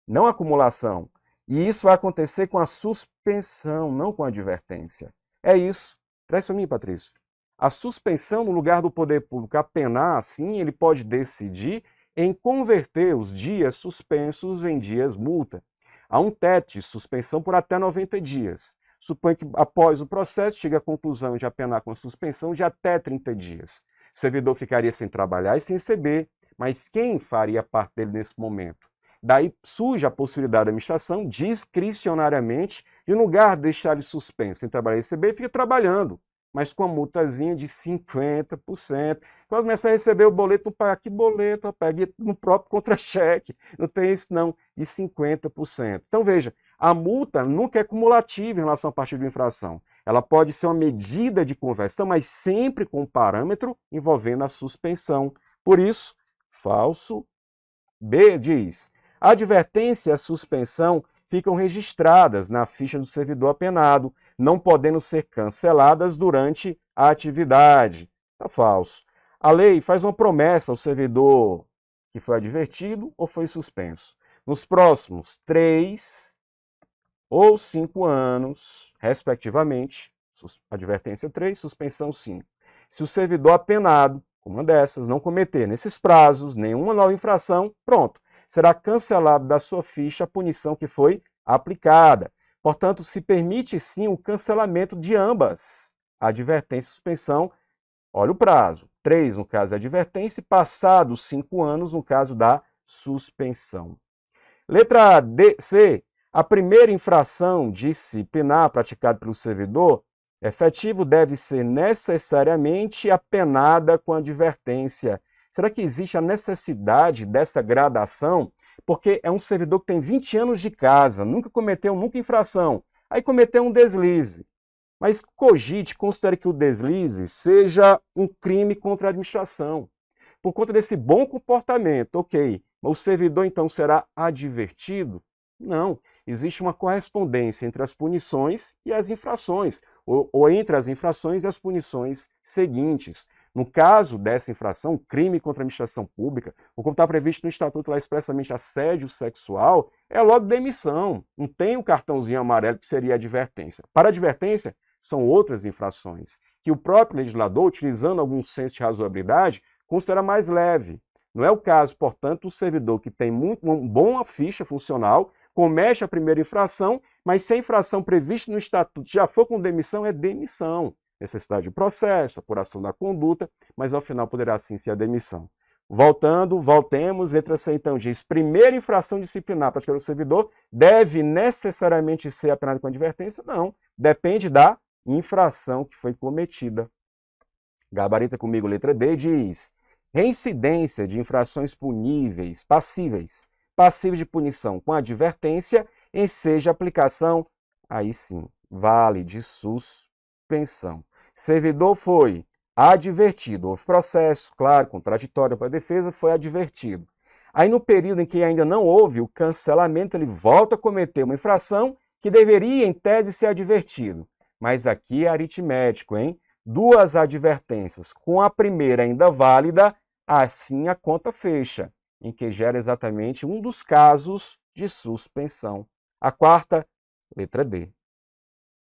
não a acumulação. E isso vai acontecer com a suspensão, não com a advertência. É isso. Traz para mim, Patrício. A suspensão, no lugar do poder público apenar, assim, ele pode decidir em converter os dias suspensos em dias multa. Há um teto de suspensão por até 90 dias. Suponha que, após o processo, chegue à conclusão de apenar com a suspensão de até 30 dias. O servidor ficaria sem trabalhar e sem receber, mas quem faria parte dele nesse momento? Daí surge a possibilidade da administração, discricionariamente, de, no lugar de deixar ele suspenso, sem trabalhar e receber, fica trabalhando, mas com a multazinha de 50%. Quando começa a receber o boleto, não paga. Que boleto? Paga no próprio contra-cheque. Não tem isso, não. De 50%. Então, veja, a multa nunca é cumulativa em relação à partida de infração. Ela pode ser uma medida de conversão, mas sempre com um parâmetro envolvendo a suspensão. Por isso, falso. B diz, a advertência e a suspensão ficam registradas na ficha do servidor apenado, não podendo ser canceladas durante a atividade. Está falso. A lei faz uma promessa ao servidor que foi advertido ou foi suspenso. Nos próximos 3 ou 5 anos, respectivamente, advertência 3, suspensão 5. Se o servidor apenado, uma dessas, não cometer nesses prazos nenhuma nova infração, pronto, será cancelado da sua ficha a punição que foi aplicada. Portanto, se permite sim o cancelamento de ambas, a advertência e suspensão. Olha o prazo, 3 no caso da advertência, passados 5 anos no caso da suspensão. Letra C. A primeira infração disciplinar praticada pelo servidor efetivo deve ser necessariamente apenada com advertência. Será que existe a necessidade dessa gradação? Porque é um servidor que tem 20 anos de casa, nunca cometeu infração, aí cometeu um deslize. Mas cogite, considere que o deslize seja um crime contra a administração. Por conta desse bom comportamento, ok, mas o servidor então será advertido? Não, existe uma correspondência entre as punições e as infrações, ou entre as infrações e as punições seguintes. No caso dessa infração, crime contra a administração pública, ou como está previsto no Estatuto lá expressamente assédio sexual, é logo demissão. Não tem o cartãozinho amarelo que seria advertência. Para advertência, são outras infrações, que o próprio legislador, utilizando algum senso de razoabilidade, considera mais leve. Não é o caso, portanto, do servidor que tem uma boa ficha funcional, comete a primeira infração, mas se a infração prevista no estatuto já for com demissão, é demissão. Necessidade de processo, apuração da conduta, mas ao final poderá sim ser a demissão. Voltemos, letra C então diz, primeira infração disciplinar praticada pelo servidor deve necessariamente ser apenada com advertência? Não, depende da infração que foi cometida. Gabarita comigo, letra D, diz, reincidência de infrações puníveis, passíveis de punição com advertência, enseja aplicação, aí sim, vale de suspensão. Servidor foi advertido, houve processo, claro, contraditório para a defesa, foi advertido. Aí no período em que ainda não houve o cancelamento, ele volta a cometer uma infração que deveria, em tese, ser advertido. Mas aqui é aritmético, hein? 2 advertências, com a primeira ainda válida, assim a conta fecha, em que gera exatamente um dos casos de suspensão. A quarta, letra D.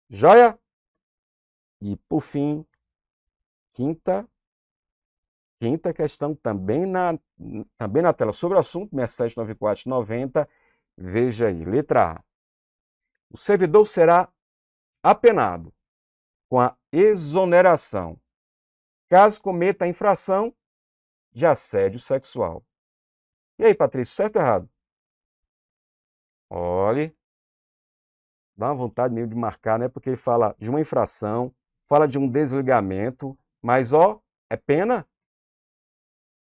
Joia? E, por fim, quinta questão, também na tela sobre o assunto, 679490, veja aí, letra A. O servidor será apenado com a exoneração, caso cometa a infração de assédio sexual. E aí, Patrício, certo ou errado? Olhe, dá uma vontade mesmo de marcar, né? Porque ele fala de uma infração, fala de um desligamento, mas, ó, é pena?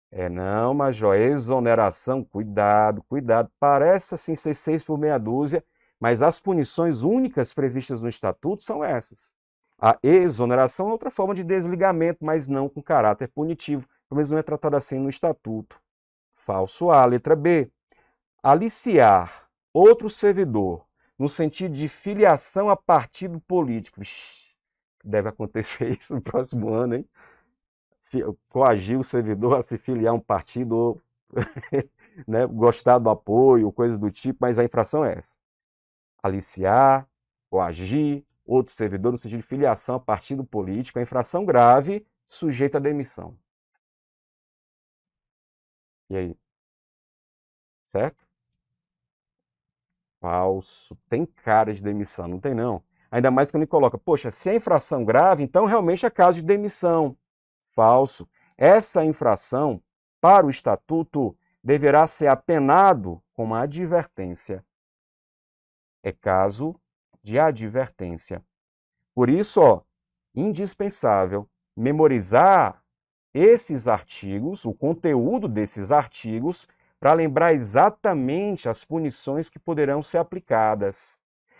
É não, Major, exoneração, cuidado, parece assim ser 6 por meia dúzia, mas as punições únicas previstas no Estatuto são essas. A exoneração é outra forma de desligamento, mas não com caráter punitivo, pelo menos não é tratado assim no Estatuto. Falso A, letra B. Aliciar outro servidor no sentido de filiação a partido político. Vixe, deve acontecer isso no próximo ano, hein? Coagir o servidor a se filiar a um partido ou né, gostar do apoio, coisas do tipo, mas a infração é essa. Aliciar, coagir outro servidor no sentido de filiação a partido político, a infração grave, sujeita à demissão. E aí? Certo? Falso. Tem cara de demissão, não tem não. Ainda mais quando ele coloca, poxa, se é infração grave, então realmente é caso de demissão. Falso. Essa infração, para o Estatuto, deverá ser apenado com uma advertência. É caso de advertência. Por isso, ó, indispensável memorizar esses artigos, o conteúdo desses artigos, para lembrar exatamente as punições que poderão ser aplicadas.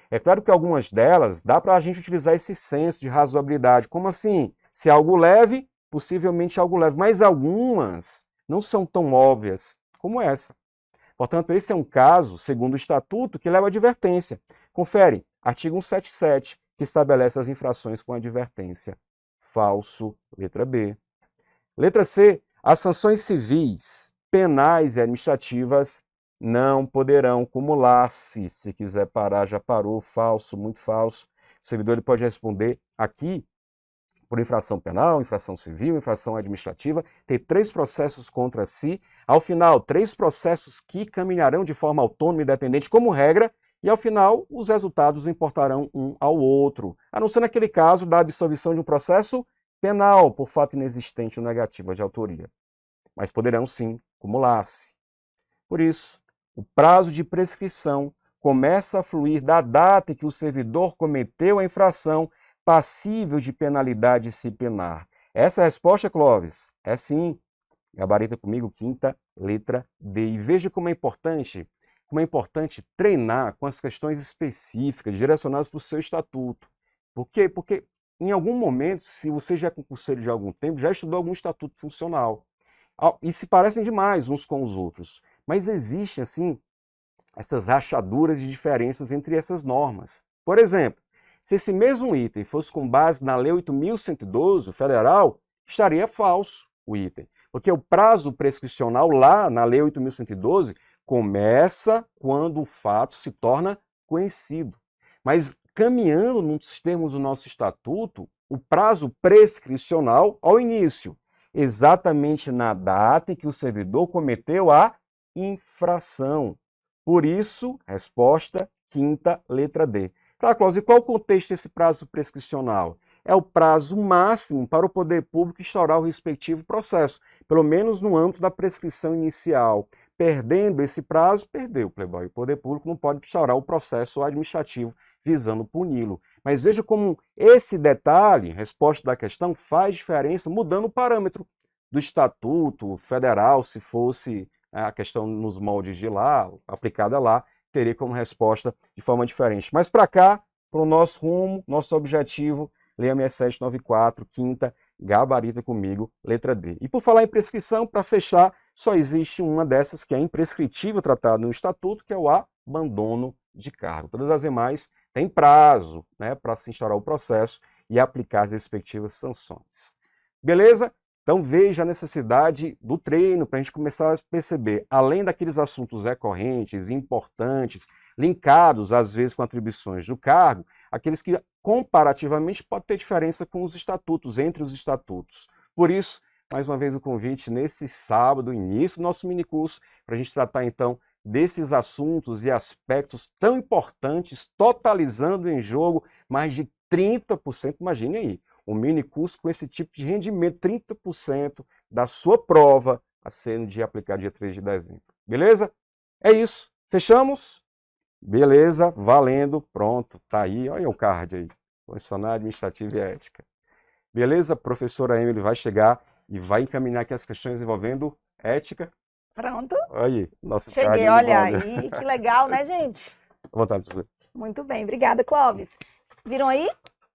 É claro que algumas delas dá para a gente utilizar esse senso de razoabilidade. Como assim? Se é algo leve, possivelmente algo leve, mas algumas não são tão óbvias como essa. Portanto, esse é um caso, segundo o Estatuto, que leva à advertência. Confere, artigo 177, que estabelece as infrações com advertência. Falso, letra B. Letra C, as sanções civis, penais e administrativas não poderão cumular-se. Se quiser parar, já parou. Falso, muito falso. O servidor ele pode responder aqui por infração penal, infração civil, infração administrativa, ter 3 processos contra si. Ao final, 3 processos que caminharão de forma autônoma e independente como regra, e ao final, os resultados importarão um ao outro, a não ser naquele caso da absolvição de um processo penal por fato inexistente ou negativa de autoria. Mas poderão sim cumular-se. Por isso, o prazo de prescrição começa a fluir da data em que o servidor cometeu a infração passível de penalidade disciplinar. Essa é a resposta, Clóvis? É sim. Gabarita comigo, quinta, letra D. E veja como é importante treinar com as questões específicas, direcionadas para o seu estatuto. Por quê? Porque em algum momento, se você já é concurseiro de algum tempo, já estudou algum estatuto funcional. E se parecem demais uns com os outros. Mas existem, assim, essas rachaduras de diferenças entre essas normas. Por exemplo, se esse mesmo item fosse com base na Lei 8.112, o federal, estaria falso o item. Porque o prazo prescricional lá na Lei 8.112 começa quando o fato se torna conhecido. Mas caminhando nos termos do nosso estatuto, o prazo prescricional ao início. exatamente na data em que o servidor cometeu a infração. Por isso, resposta quinta, letra D. Tá, Cláudio, e qual o contexto desse prazo prescricional? É o prazo máximo para o poder público instaurar o respectivo processo, pelo menos no âmbito da prescrição inicial. Perdendo esse prazo, perdeu, Playboy. O poder público não pode instaurar o processo administrativo visando puni-lo. Mas veja como esse detalhe, resposta da questão, faz diferença mudando o parâmetro do Estatuto Federal, se fosse a questão nos moldes de lá, aplicada lá, teria como resposta de forma diferente. Mas para cá, para o nosso rumo, nosso objetivo, leia 6794, quinta, gabarita comigo, letra D. E por falar em prescrição, para fechar, só existe uma dessas que é imprescritível tratada no Estatuto, que é o abandono de cargo. Todas as demais têm prazo, né, para se instaurar o processo e aplicar as respectivas sanções. Beleza? Então veja a necessidade do treino para a gente começar a perceber, além daqueles assuntos recorrentes, importantes, linkados às vezes com atribuições do cargo, aqueles que comparativamente podem ter diferença com os estatutos, entre os estatutos. Por isso, mais uma vez o convite nesse sábado, início do nosso minicurso, para a gente tratar então desses assuntos e aspectos tão importantes, totalizando em jogo mais de 30%, imagine aí, um minicurso com esse tipo de rendimento, 30% da sua prova a ser no dia aplicado dia 3 de dezembro. Beleza? É isso. Fechamos? Beleza, valendo, pronto, tá aí, olha o card aí, Constitucional, Administrativo e Ética. Beleza? A professora Emily vai chegar e vai encaminhar aqui as questões envolvendo ética. Pronto. Aí, nosso Cheguei, card olha vale. aí, que legal, né, gente? À vontade, professor. Muito bem, obrigada, Clóvis. Viram aí?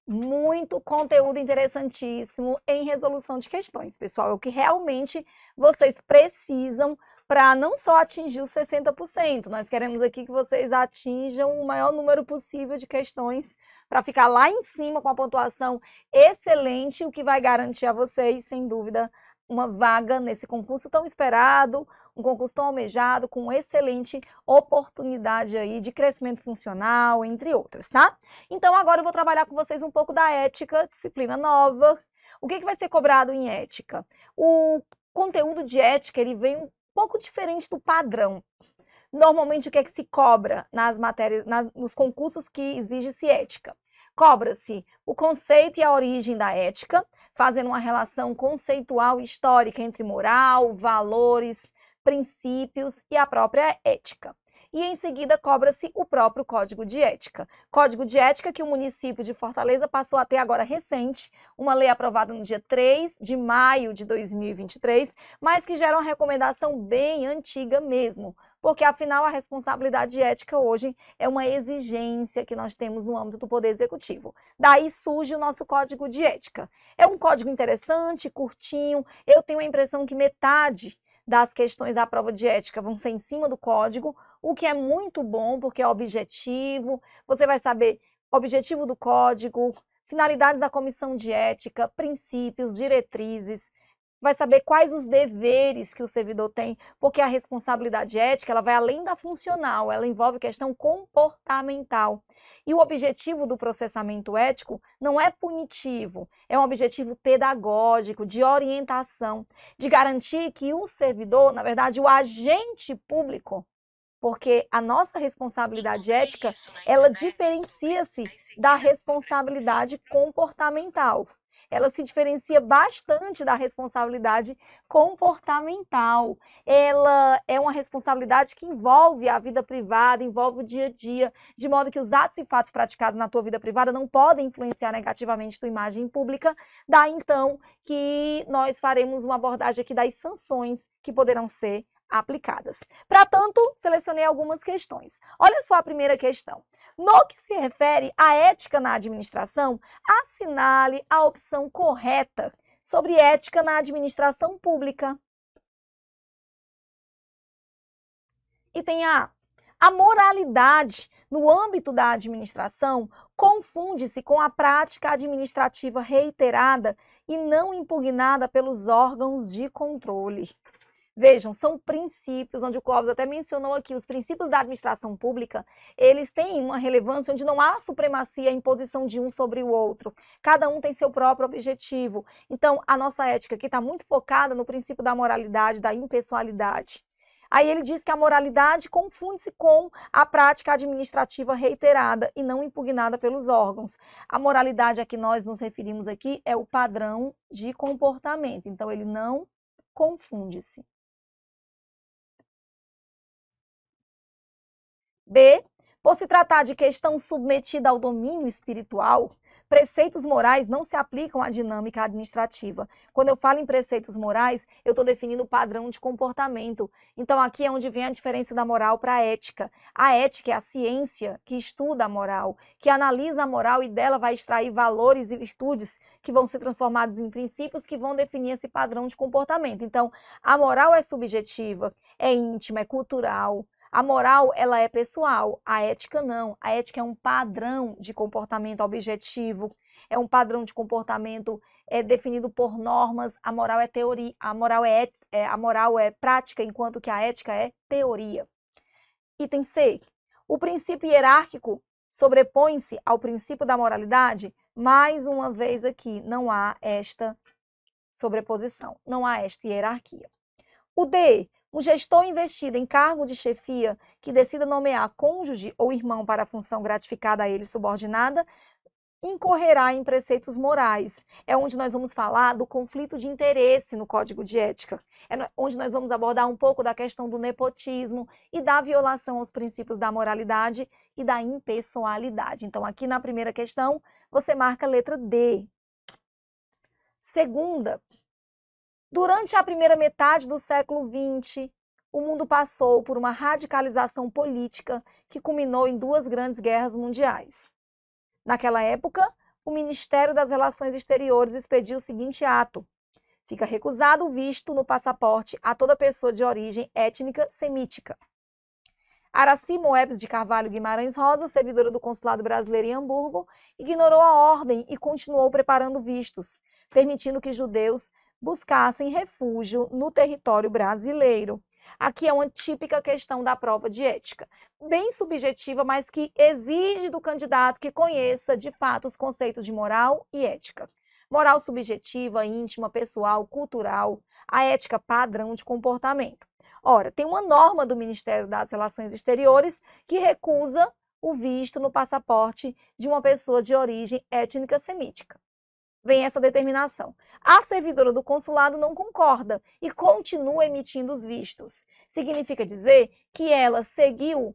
Muito conteúdo interessantíssimo em resolução de questões, pessoal. É o que realmente vocês precisam para não só atingir os 60%, nós queremos aqui que vocês atinjam o maior número possível de questões para ficar lá em cima com a pontuação excelente, o que vai garantir a vocês, sem dúvida, uma vaga nesse concurso tão esperado, um concurso tão almejado, com excelente oportunidade aí de crescimento funcional, entre outras, tá? Então agora eu vou trabalhar com vocês um pouco da ética, disciplina nova. O que vai ser cobrado em ética? O conteúdo de ética, ele vem um pouco diferente do padrão. Normalmente o que é que se cobra nas matérias, nos concursos que exige-se ética? Cobra-se o conceito e a origem da ética, fazendo uma relação conceitual e histórica entre moral, valores, princípios e a própria ética. E em seguida cobra-se o próprio Código de Ética. Código de Ética que o município de Fortaleza passou a ter agora recente, uma lei aprovada no dia 3 de maio de 2023, mas que gera uma recomendação bem antiga mesmo, porque afinal a responsabilidade ética hoje é uma exigência que nós temos no âmbito do Poder Executivo. Daí surge o nosso Código de Ética. É um código interessante, curtinho, eu tenho a impressão que metade das questões da prova de ética vão ser em cima do código, o que é muito bom, porque é objetivo, você vai saber o objetivo do código, finalidades da comissão de ética, princípios, diretrizes, vai saber quais os deveres que o servidor tem, porque a responsabilidade ética, ela vai além da funcional, ela envolve questão comportamental. E o objetivo do processamento ético não é punitivo, é um objetivo pedagógico, de orientação, de garantir que o servidor, na verdade, o agente público, porque a nossa responsabilidade ética, ela diferencia-se da responsabilidade comportamental. Ela se diferencia bastante da responsabilidade comportamental. Ela é uma responsabilidade que envolve a vida privada, envolve o dia a dia, de modo que os atos e fatos praticados na tua vida privada não podem influenciar negativamente tua imagem pública. Daí, então, que nós faremos uma abordagem aqui das sanções que poderão ser aplicadas. Para tanto, selecionei algumas questões. Olha só a primeira questão. No que se refere à ética na administração, assinale a opção correta sobre ética na administração pública. Item A. A moralidade no âmbito da administração confunde-se com a prática administrativa reiterada e não impugnada pelos órgãos de controle. Vejam, são princípios, onde o Clóvis até mencionou aqui, os princípios da administração pública, eles têm uma relevância onde não há supremacia, a imposição de um sobre o outro. Cada um tem seu próprio objetivo. Então, a nossa ética aqui está muito focada no princípio da moralidade, da impessoalidade. Aí ele diz que a moralidade confunde-se com a prática administrativa reiterada e não impugnada pelos órgãos. A moralidade a que nós nos referimos aqui é o padrão de comportamento. Então, ele não confunde-se. B. Por se tratar de questão submetida ao domínio espiritual, preceitos morais não se aplicam à dinâmica administrativa. Quando eu falo em preceitos morais, eu estou definindo o padrão de comportamento. Então, aqui é onde vem a diferença da moral para a ética. A ética é a ciência que estuda a moral, que analisa a moral e dela vai extrair valores e virtudes que vão ser transformados em princípios que vão definir esse padrão de comportamento. Então, a moral é subjetiva, é íntima, é cultural. A moral, ela é pessoal, a ética não. A ética é um padrão de comportamento objetivo, é um padrão de comportamento definido por normas. A moral é teoria, a moral é prática, enquanto que a ética é teoria. Item C. O princípio hierárquico sobrepõe-se ao princípio da moralidade? Mais uma vez aqui, não há esta sobreposição, não há esta hierarquia. O D. Um gestor investido em cargo de chefia que decida nomear cônjuge ou irmão para a função gratificada a ele subordinada, incorrerá em preceitos morais. É onde nós vamos falar do conflito de interesse no Código de Ética. É onde nós vamos abordar um pouco da questão do nepotismo e da violação aos princípios da moralidade e da impessoalidade. Então, aqui na primeira questão, você marca a letra D. Segunda. Durante a primeira metade do século XX, o mundo passou por uma radicalização política que culminou em 2 grandes guerras mundiais. Naquela época, o Ministério das Relações Exteriores expediu o seguinte ato: fica recusado o visto no passaporte a toda pessoa de origem étnica semítica. Aracy Moebs de Carvalho Guimarães Rosa, servidora do Consulado Brasileiro em Hamburgo, ignorou a ordem e continuou preparando vistos, permitindo que judeus buscassem refúgio no território brasileiro. Aqui é uma típica questão da prova de ética, bem subjetiva, mas que exige do candidato que conheça, de fato, os conceitos de moral e ética. Moral subjetiva, íntima, pessoal, cultural, a ética padrão de comportamento. Ora, tem uma norma do Ministério das Relações Exteriores que recusa o visto no passaporte de uma pessoa de origem étnica semítica. Vem essa determinação. A servidora do consulado não concorda e continua emitindo os vistos. Significa dizer que ela seguiu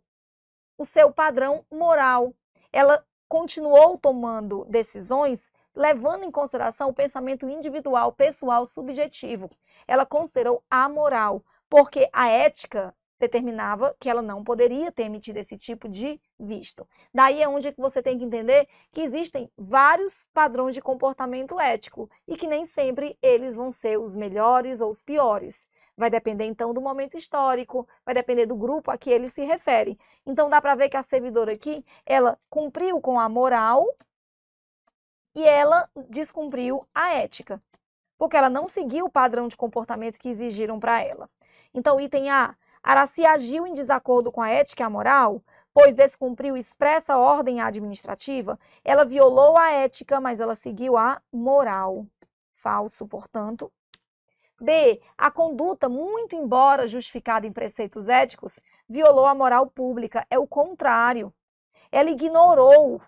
o seu padrão moral. Ela continuou tomando decisões levando em consideração o pensamento individual, pessoal, subjetivo. Ela considerou amoral, porque a ética determinava que ela não poderia ter emitido esse tipo de visto. Daí é onde você tem que entender que existem vários padrões de comportamento ético e que nem sempre eles vão ser os melhores ou os piores. Vai depender, então, do momento histórico, vai depender do grupo a que ele se refere. Então, dá para ver que a servidora aqui, ela cumpriu com a moral e ela descumpriu a ética, porque ela não seguiu o padrão de comportamento que exigiram para ela. Então, item A. Aracy agiu em desacordo com a ética e a moral, pois descumpriu expressa ordem administrativa. Ela violou a ética, mas ela seguiu a moral. Falso, portanto. B. A conduta, muito embora justificada em preceitos éticos, violou a moral pública. É o contrário. Ela ignorou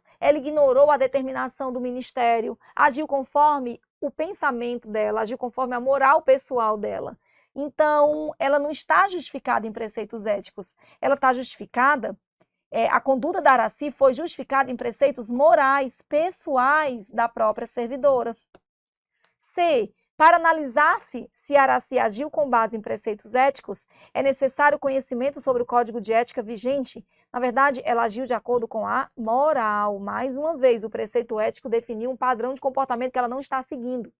a determinação do ministério, agiu conforme o pensamento dela, agiu conforme a moral pessoal dela. Então, ela não está justificada em preceitos éticos, ela está justificada, a conduta da Aracy foi justificada em preceitos morais, pessoais da própria servidora. C. Para analisar-se se Aracy agiu com base em preceitos éticos, é necessário conhecimento sobre o Código de Ética vigente. Na verdade, ela agiu de acordo com a moral. Mais uma vez, o preceito ético definiu um padrão de comportamento que ela não está seguindo.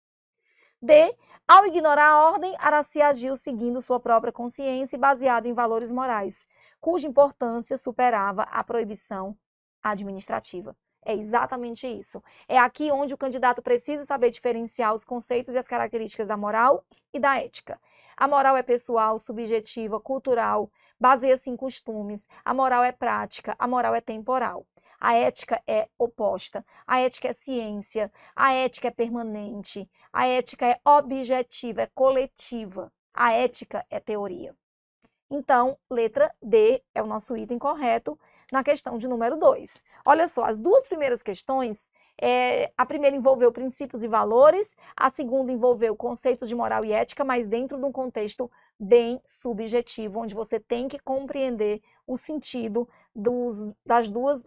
D. Ao ignorar a ordem, Aracy agiu seguindo sua própria consciência e baseado em valores morais, cuja importância superava a proibição administrativa. É exatamente isso. É aqui onde o candidato precisa saber diferenciar os conceitos e as características da moral e da ética. A moral é pessoal, subjetiva, cultural, baseia-se em costumes. A moral é prática, a moral é temporal. A ética é oposta. A ética é ciência, a ética é permanente, a ética é objetiva, é coletiva. A ética é teoria. Então, letra D é o nosso item correto na questão de número 2. Olha só, as duas primeiras questões, a primeira envolveu princípios e valores, a segunda envolveu conceitos de moral e ética, mas dentro de um contexto bem subjetivo, onde você tem que compreender o sentido dos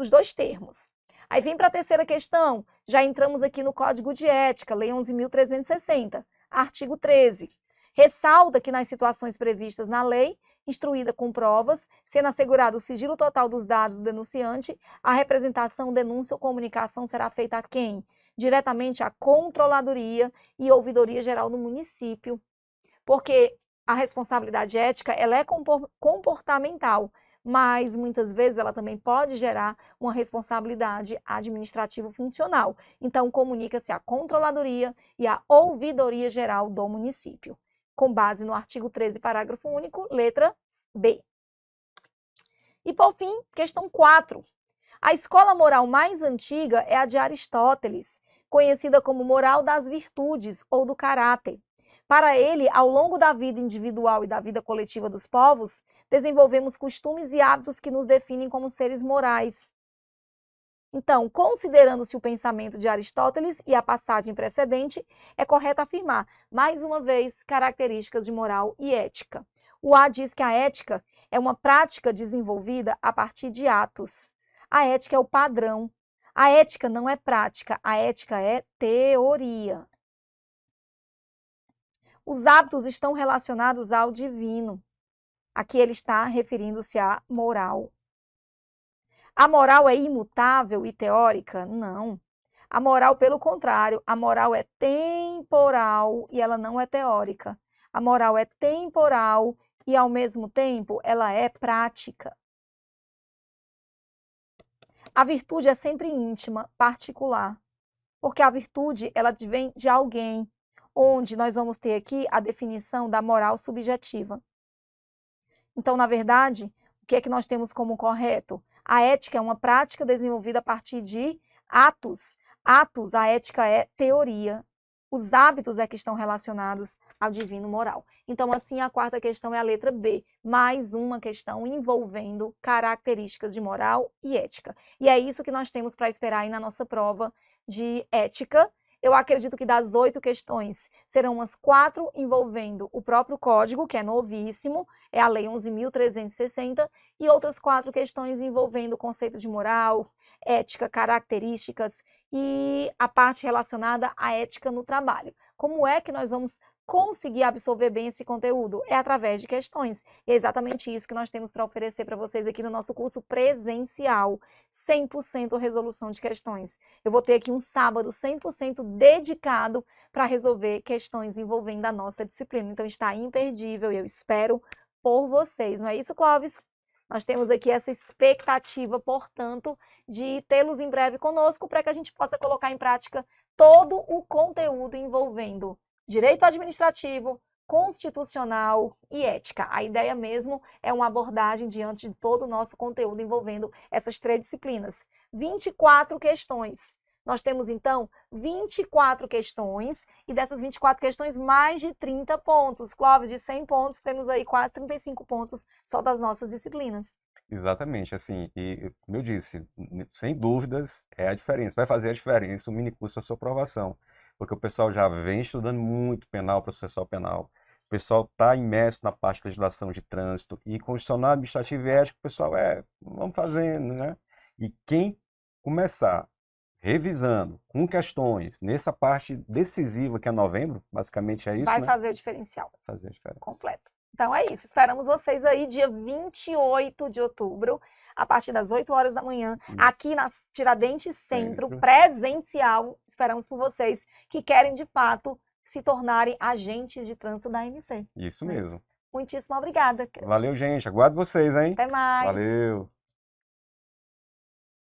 dois termos. Aí vem para a terceira questão, já entramos aqui no Código de Ética, Lei 11.360, artigo 13. Ressalta que nas situações previstas na lei, instruída com provas, sendo assegurado o sigilo total dos dados do denunciante, a representação, denúncia ou comunicação será feita a quem? Diretamente à Controladoria e Ouvidoria Geral do município. Porque a responsabilidade ética, ela é comportamental, mas muitas vezes ela também pode gerar uma responsabilidade administrativa funcional. Então, comunica-se à Controladoria e à Ouvidoria Geral do município, com base no artigo 13, parágrafo único, letra B. E, por fim, questão 4. A escola moral mais antiga é a de Aristóteles, conhecida como moral das virtudes ou do caráter. Para ele, ao longo da vida individual e da vida coletiva dos povos, desenvolvemos costumes e hábitos que nos definem como seres morais. Então, considerando-se o pensamento de Aristóteles e a passagem precedente, é correto afirmar, mais uma vez, características de moral e ética. O A diz que a ética é uma prática desenvolvida a partir de atos. A ética é o padrão. A ética não é prática, a ética é teoria. Os hábitos estão relacionados ao divino. Aqui ele está referindo-se à moral. A moral é imutável e teórica? Não. A moral, pelo contrário, a moral é temporal e ela não é teórica. A moral é temporal e, ao mesmo tempo, ela é prática. A virtude é sempre íntima, particular, porque a virtude, ela vem de alguém, onde nós vamos ter aqui a definição da moral subjetiva. Então, na verdade, o que é que nós temos como correto? A ética é uma prática desenvolvida a partir de atos. Atos, a ética é teoria. Os hábitos é que estão relacionados ao divino moral. Então, assim, a quarta questão é a letra B. Mais uma questão envolvendo características de moral e ética. E é isso que nós temos para esperar aí na nossa prova de ética. Eu acredito que das 8 questões, serão umas 4 envolvendo o próprio código, que é novíssimo, é a Lei 11.360, e outras 4 questões envolvendo o conceito de moral, ética, características e a parte relacionada à ética no trabalho. Como é que nós vamos conseguir absorver bem esse conteúdo? É através de questões. E é exatamente isso que nós temos para oferecer para vocês aqui no nosso curso presencial, 100% resolução de questões. Eu vou ter aqui um sábado 100% dedicado para resolver questões envolvendo a nossa disciplina. Então está imperdível e eu espero por vocês. Não é isso, Clóvis? Nós temos aqui essa expectativa, portanto, de tê-los em breve conosco para que a gente possa colocar em prática todo o conteúdo envolvendo direito administrativo, constitucional e ética. A ideia mesmo é uma abordagem diante de todo o nosso conteúdo envolvendo essas 3 disciplinas. 24 questões. Nós temos, então, 24 questões, e dessas 24 questões, mais de 30 pontos. Clóvis, de 100 pontos, temos aí quase 35 pontos só das nossas disciplinas. Exatamente, assim, e como eu disse, sem dúvidas é a diferença, vai fazer a diferença o minicurso para sua aprovação, porque o pessoal já vem estudando muito penal, processual penal, o pessoal está imerso na parte de legislação de trânsito e constitucional, administrativo e ético, o pessoal vamos fazendo, né? E quem começar revisando com questões nessa parte decisiva que é novembro, basicamente é isso, vai né? fazer o diferencial. Vai fazer a diferença. Completo. Então é isso, esperamos vocês aí dia 28 de outubro, a partir das 8 horas da manhã, Isso. aqui na Tiradentes Centro, presencial. Esperamos por vocês que querem, de fato, se tornarem agentes de trânsito da AMC. Isso mesmo. Muitíssimo obrigada. Valeu, gente. Aguardo vocês, hein? Até mais. Valeu.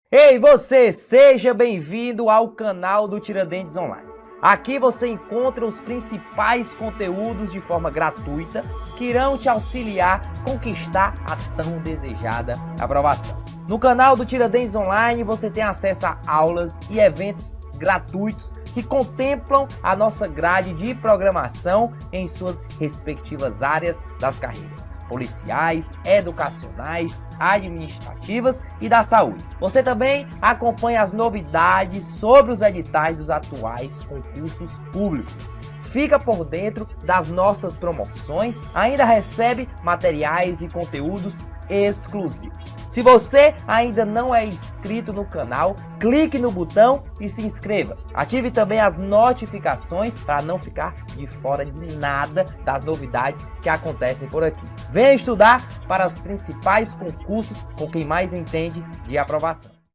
Ei, você, seja bem-vindo ao canal do Tiradentes Online. Aqui você encontra os principais conteúdos de forma gratuita que irão te auxiliar a conquistar a tão desejada aprovação. No canal do Tiradentes Online você tem acesso a aulas e eventos gratuitos que contemplam a nossa grade de programação em suas respectivas áreas das carreiras policiais, educacionais, administrativas e da saúde. Você também acompanha as novidades sobre os editais dos atuais concursos públicos. Fica por dentro das nossas promoções, ainda recebe materiais e conteúdos exclusivos. Se você ainda não é inscrito no canal, clique no botão e se inscreva. Ative também as notificações para não ficar de fora de nada das novidades que acontecem por aqui. Venha estudar para os principais concursos com quem mais entende de aprovação.